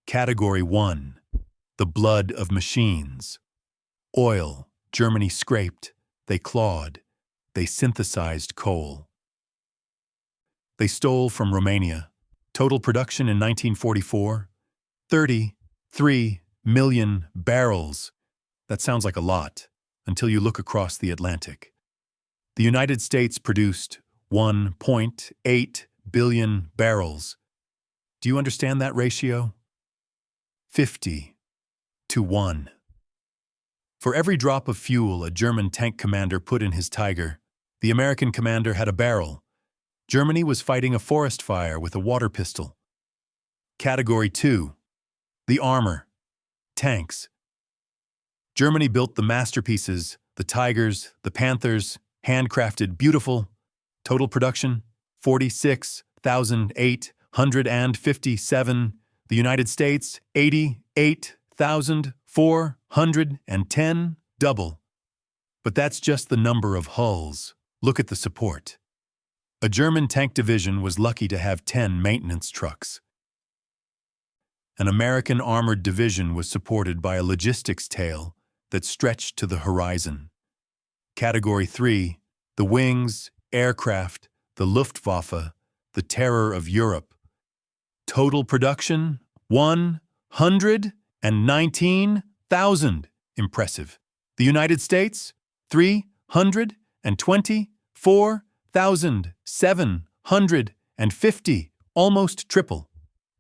Category 1. The blood of machines. Oil, Germany scraped. They clawed. They synthesized coal. They stole from Romania. Total production in 1944, 33 million barrels. That sounds like a lot, until you look across the Atlantic. The United States produced 1.8 billion barrels. Do you understand that ratio? 50 to 1. For every drop of fuel a German tank commander put in his Tiger, the American commander had a barrel. Germany was fighting a forest fire with a water pistol. Category 2. The armor. Tanks. Germany built the masterpieces, the Tigers, the Panthers, handcrafted, beautiful. Total production, 46,857. The United States, 88,410, double. But that's just the number of hulls. Look at the support. A German tank division was lucky to have 10 maintenance trucks. An American armored division was supported by a logistics tail that stretched to the horizon. Category 3, the wings, aircraft, the Luftwaffe, the terror of Europe. Total production, 119,000. Impressive. The United States, 324,750, almost triple.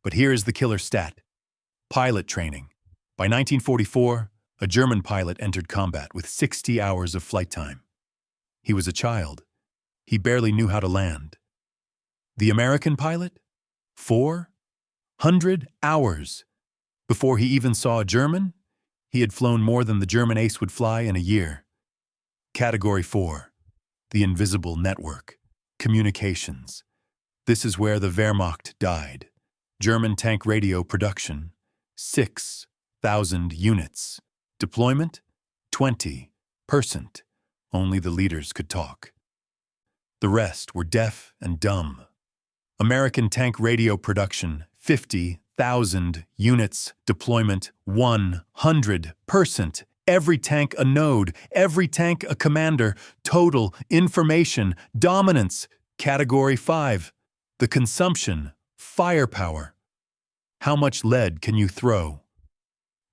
But here is the killer stat. Pilot training. By 1944, a German pilot entered combat with 60 hours of flight time. He was a child. He barely knew how to land. The American pilot? 400 hours. Before he even saw a German, he had flown more than the German ace would fly in a year. Category 4. The invisible network. Communications. This is where the Wehrmacht died. German tank radio production, 6,000 units. Deployment, 20%. Only the leaders could talk. The rest were deaf and dumb. American tank radio production, 50,000 units. Deployment, 100%. Every tank a node, every tank a commander. Total information, dominance. Category 5. The consumption, firepower. How much lead can you throw?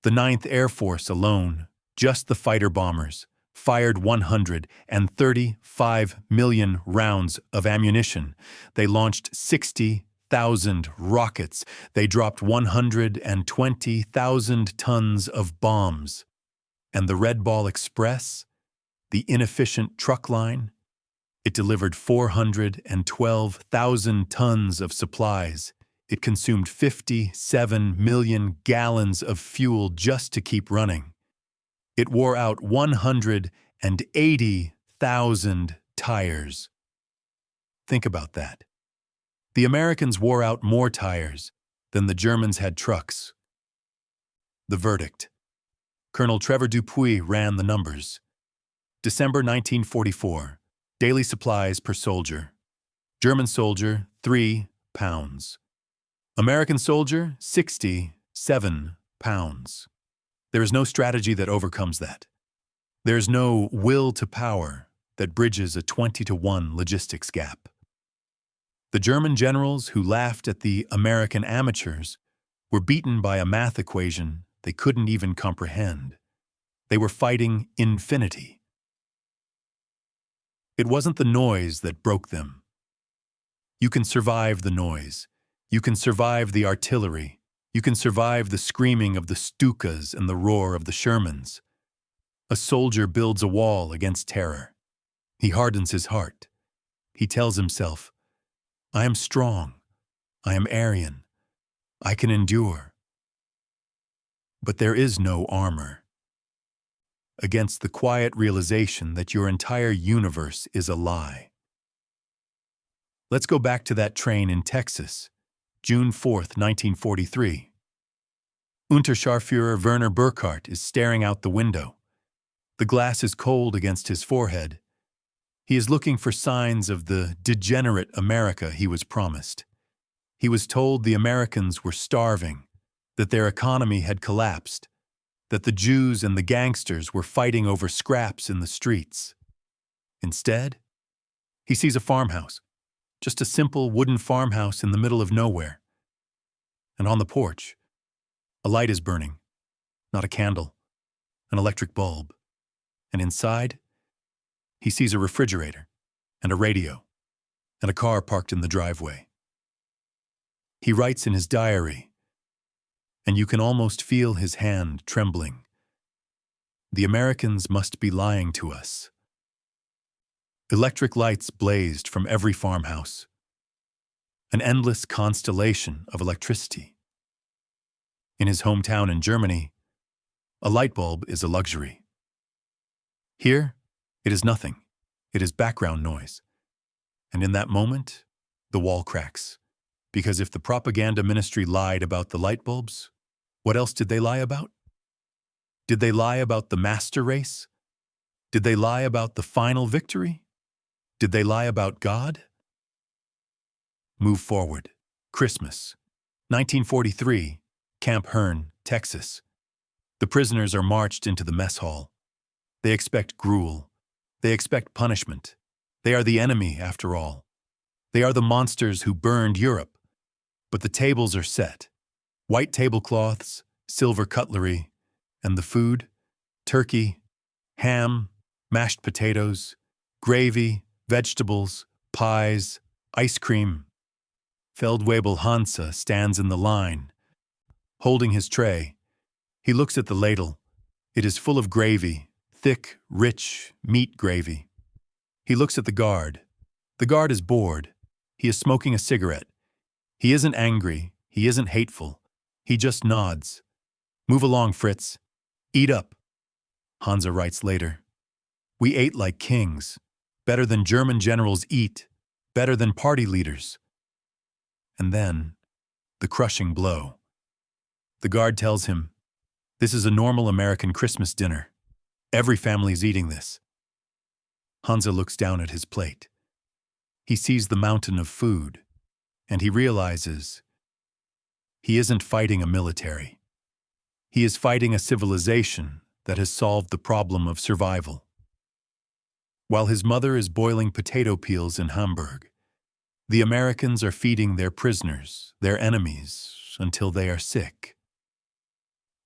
The 9th Air Force alone, just the fighter bombers, fired 135 million rounds of ammunition. They launched 60,000 rockets. They dropped 120,000 tons of bombs. And the Red Ball Express, the inefficient truck line, it delivered 412,000 tons of supplies. It consumed 57 million gallons of fuel just to keep running. It wore out 180,000 tires. Think about that. The Americans wore out more tires than the Germans had trucks. The verdict. Colonel Trevor Dupuy ran the numbers. December 1944. Daily supplies per soldier. German soldier, 3 pounds. American soldier, 67 pounds. There is no strategy that overcomes that. There is no will to power that bridges a 20-to-1 logistics gap. The German generals who laughed at the American amateurs were beaten by a math equation they couldn't even comprehend. They were fighting infinity. It wasn't the noise that broke them. You can survive the noise. You can survive the artillery. You can survive the screaming of the Stukas and the roar of the Shermans. A soldier builds a wall against terror. He hardens his heart. He tells himself, I am strong. I am Aryan. I can endure. But there is no armor against the quiet realization that your entire universe is a lie. Let's go back to that train in Texas, June 4th, 1943. Unterscharführer Werner Burkhardt is staring out the window. The glass is cold against his forehead. He is looking for signs of the degenerate America he was promised. He was told the Americans were starving, that their economy had collapsed, that the Jews and the gangsters were fighting over scraps in the streets. Instead, he sees a farmhouse, just a simple wooden farmhouse in the middle of nowhere. And on the porch, a light is burning, not a candle, an electric bulb. And inside, he sees a refrigerator and a radio and a car parked in the driveway. He writes in his diary, and you can almost feel his hand trembling. The Americans must be lying to us. Electric lights blazed from every farmhouse, an endless constellation of electricity. In his hometown in Germany, a light bulb is a luxury. Here, it is nothing. It is background noise. And in that moment, the wall cracks. Because if the propaganda ministry lied about the light bulbs, what else did they lie about? Did they lie about the master race? Did they lie about the final victory? Did they lie about God? Move forward. Christmas, 1943, Camp Hearn, Texas. The prisoners are marched into the mess hall. They expect gruel. They expect punishment. They are the enemy, after all. They are the monsters who burned Europe. But the tables are set. White tablecloths, silver cutlery, and the food, turkey, ham, mashed potatoes, gravy, vegetables, pies, ice cream. Feldwebel Hansa stands in the line, holding his tray. He looks at the ladle. It is full of gravy, thick, rich meat gravy. He looks at the guard. The guard is bored. He is smoking a cigarette. He isn't angry. He isn't hateful. He just nods. Move along, Fritz. Eat up. Hansa writes later. We ate like kings. Better than German generals eat. Better than party leaders. And then, the crushing blow. The guard tells him, this is a normal American Christmas dinner. Every family's eating this. Hansa looks down at his plate. He sees the mountain of food, and he realizes he isn't fighting a military. He is fighting a civilization that has solved the problem of survival. While his mother is boiling potato peels in Hamburg, the Americans are feeding their prisoners, their enemies, until they are sick.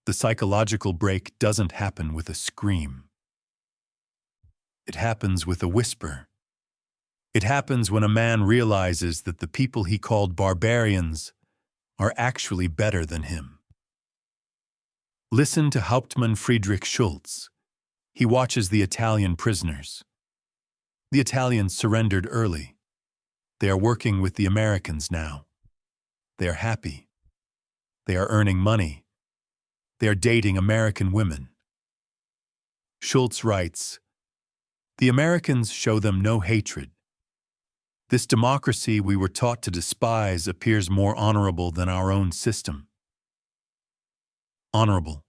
The psychological break doesn't happen with a scream. It happens with a whisper. It happens when a man realizes that the people he called barbarians are actually better than him. Listen to Hauptmann Friedrich Schulz. He watches the Italian prisoners. The Italians surrendered early. They are working with the Americans now. They are happy. They are earning money. They are dating American women. Schulz writes, "The Americans show them no hatred. This democracy we were taught to despise appears more honorable than our own system." Honorable.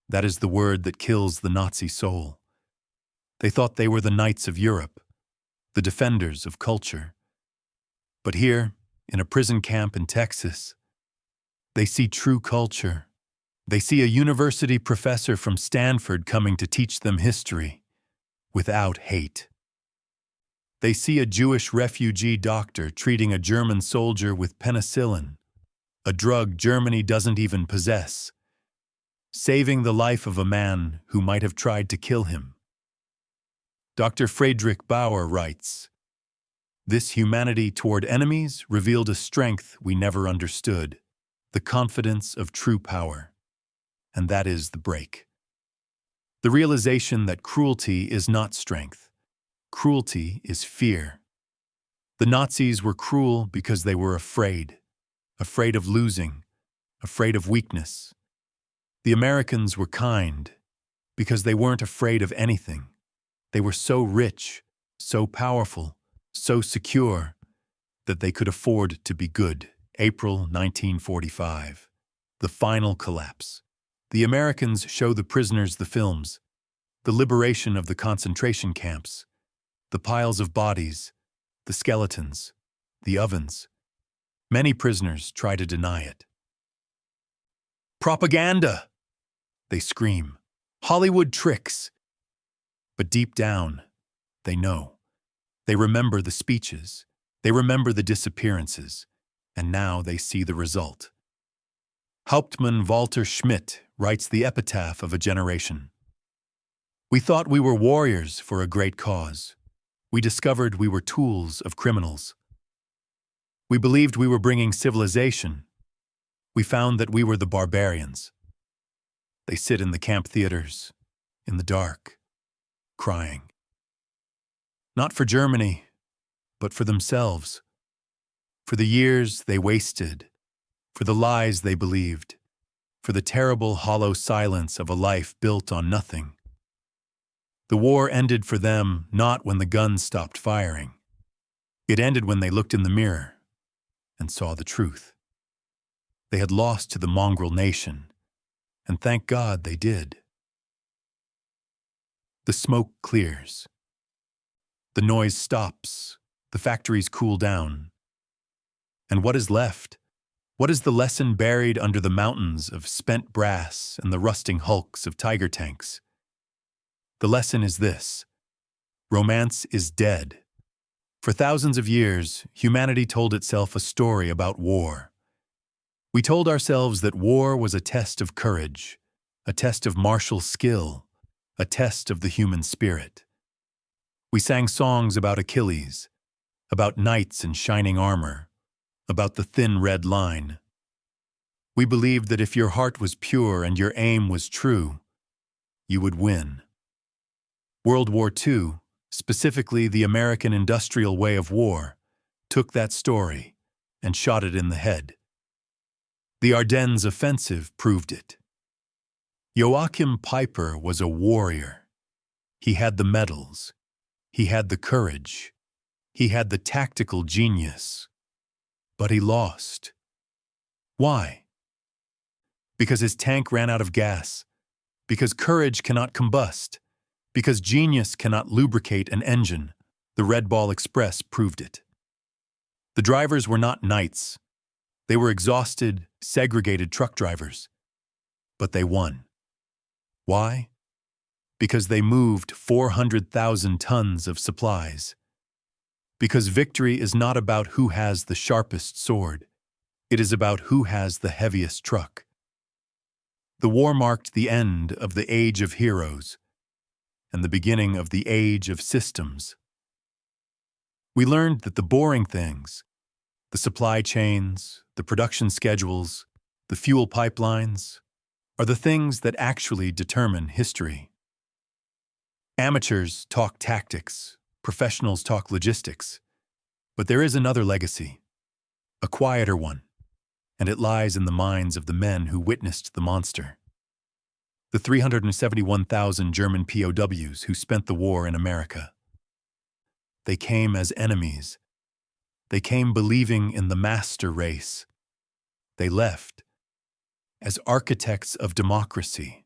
That is the word that kills the Nazi soul. They thought they were the knights of Europe, the defenders of culture. But here, in a prison camp in Texas, they see true culture. They see a university professor from Stanford coming to teach them history, without hate. They see a Jewish refugee doctor treating a German soldier with penicillin, a drug Germany doesn't even possess, saving the life of a man who might have tried to kill him. Dr. Friedrich Bauer writes, "This humanity toward enemies revealed a strength we never understood, the confidence of true power. And that is the break. The realization that cruelty is not strength. Cruelty is fear. The Nazis were cruel because they were afraid of losing, afraid of weakness. The Americans were kind because they weren't afraid of anything. They were so rich, so powerful, so secure that they could afford to be good." April 1945. The final collapse. The Americans show the prisoners the films, the liberation of the concentration camps, the piles of bodies, the skeletons, the ovens. Many prisoners try to deny it. "Propaganda!" they scream. "Hollywood tricks!" But deep down, they know. They remember the speeches. They remember the disappearances. And now they see the result. Hauptmann Walter Schmidt writes the epitaph of a generation. "We thought we were warriors for a great cause. We discovered we were tools of criminals. We believed we were bringing civilization. We found that we were the barbarians." They sit in the camp theaters, in the dark, crying. Not for Germany, but for themselves. For the years they wasted, for the lies they believed, for the terrible hollow silence of a life built on nothing. The war ended for them not when the guns stopped firing. It ended when they looked in the mirror and saw the truth. They had lost to the mongrel nation, and thank God they did. The smoke clears. The noise stops. The factories cool down. And what is left? What is the lesson buried under the mountains of spent brass and the rusting hulks of tiger tanks? The lesson is this: romance is dead. For thousands of years, humanity told itself a story about war. We told ourselves that war was a test of courage, a test of martial skill, a test of the human spirit. We sang songs about Achilles, about knights in shining armor, about the thin red line. We believed that if your heart was pure and your aim was true, you would win. World War II, specifically the American industrial way of war, took that story and shot it in the head. The Ardennes offensive proved it. Joachim Peiper was a warrior. He had the medals. He had the courage. He had the tactical genius. But he lost. Why? Because his tank ran out of gas. Because courage cannot combust. Because genius cannot lubricate an engine. The Red Ball Express proved it. The drivers were not knights. They were exhausted, segregated truck drivers. But they won. Why? Because they moved 400,000 tons of supplies. Because victory is not about who has the sharpest sword. It is about who has the heaviest truck. The war marked the end of the age of heroes and the beginning of the age of systems. We learned that the boring things, the supply chains, the production schedules, the fuel pipelines, are the things that actually determine history. Amateurs talk tactics, professionals talk logistics, but there is another legacy, a quieter one, and it lies in the minds of the men who witnessed the monster. The 371,000 German POWs who spent the war in America. They came as enemies. They came believing in the master race. They left as architects of democracy.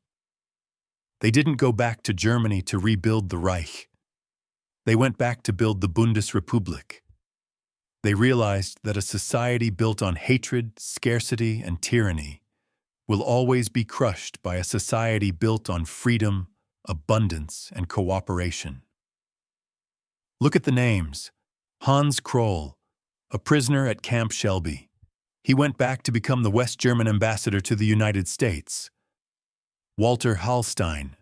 They didn't go back to Germany to rebuild the Reich. They went back to build the Bundesrepublik. They realized that a society built on hatred, scarcity, and tyranny will always be crushed by a society built on freedom, abundance, and cooperation. Look at the names. Hans Kroll, a prisoner at Camp Shelby. He went back to become the West German ambassador to the United States. Walter Hallstein,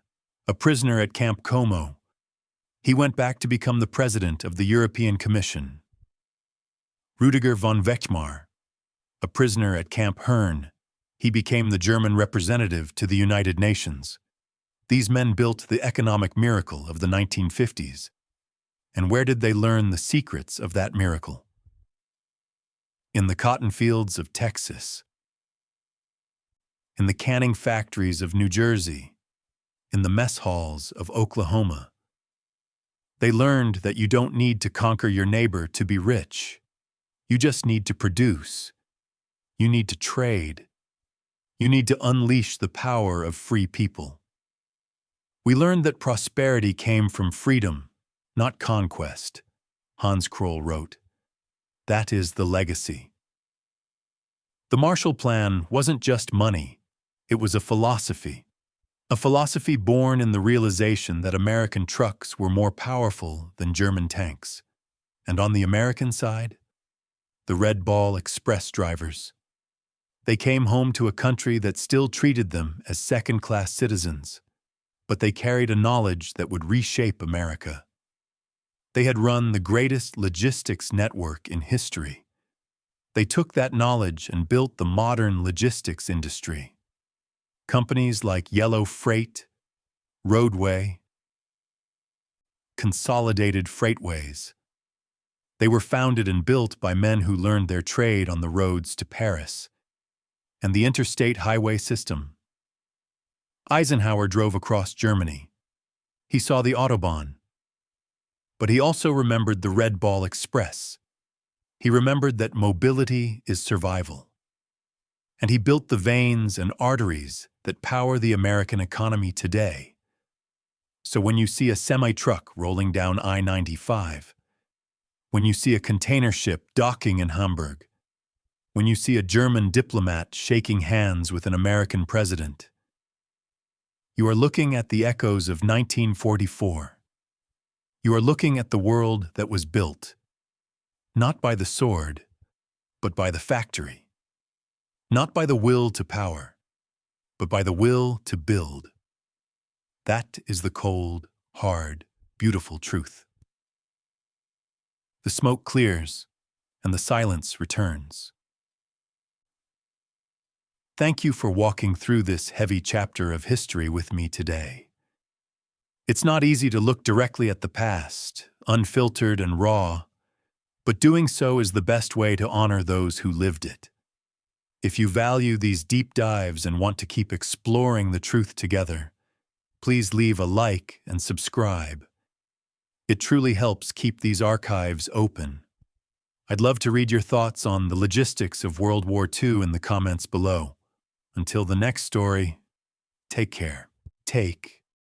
a prisoner at Camp Como. He went back to become the president of the European Commission. Rüdiger von Wechmar, a prisoner at Camp Herne. He became the German representative to the United Nations. These men built the economic miracle of the 1950s. And where did they learn the secrets of that miracle? In the cotton fields of Texas, in the canning factories of New Jersey, in the mess halls of Oklahoma. They learned that you don't need to conquer your neighbor to be rich. You just need to produce. You need to trade. You need to unleash the power of free people. We learned that prosperity came from freedom, not conquest, Hans Kroll wrote. That is the legacy. The Marshall Plan wasn't just money. It was a philosophy born in the realization that American trucks were more powerful than German tanks. And on the American side, the Red Ball Express drivers. They came home to a country that still treated them as second-class citizens, but they carried a knowledge that would reshape America. They had run the greatest logistics network in history. They took that knowledge and built the modern logistics industry. Companies like Yellow Freight, Roadway, Consolidated Freightways. They were founded and built by men who learned their trade on the roads to Paris and the interstate highway system. Eisenhower drove across Germany. He saw the Autobahn. But he also remembered the Red Ball Express. He remembered that mobility is survival. And he built the veins and arteries that power the American economy today. So when you see a semi-truck rolling down I-95, when you see a container ship docking in Hamburg, when you see a German diplomat shaking hands with an American president, you are looking at the echoes of 1944. You are looking at the world that was built, not by the sword, but by the factory. Not by the will to power, but by the will to build. That is the cold, hard, beautiful truth. The smoke clears, and the silence returns. Thank you for walking through this heavy chapter of history with me today. It's not easy to look directly at the past, unfiltered and raw, but doing so is the best way to honor those who lived it. If you value these deep dives and want to keep exploring the truth together, please leave a like and subscribe. It truly helps keep these archives open. I'd love to read your thoughts on the logistics of World War II in the comments below. Until the next story, take care. Take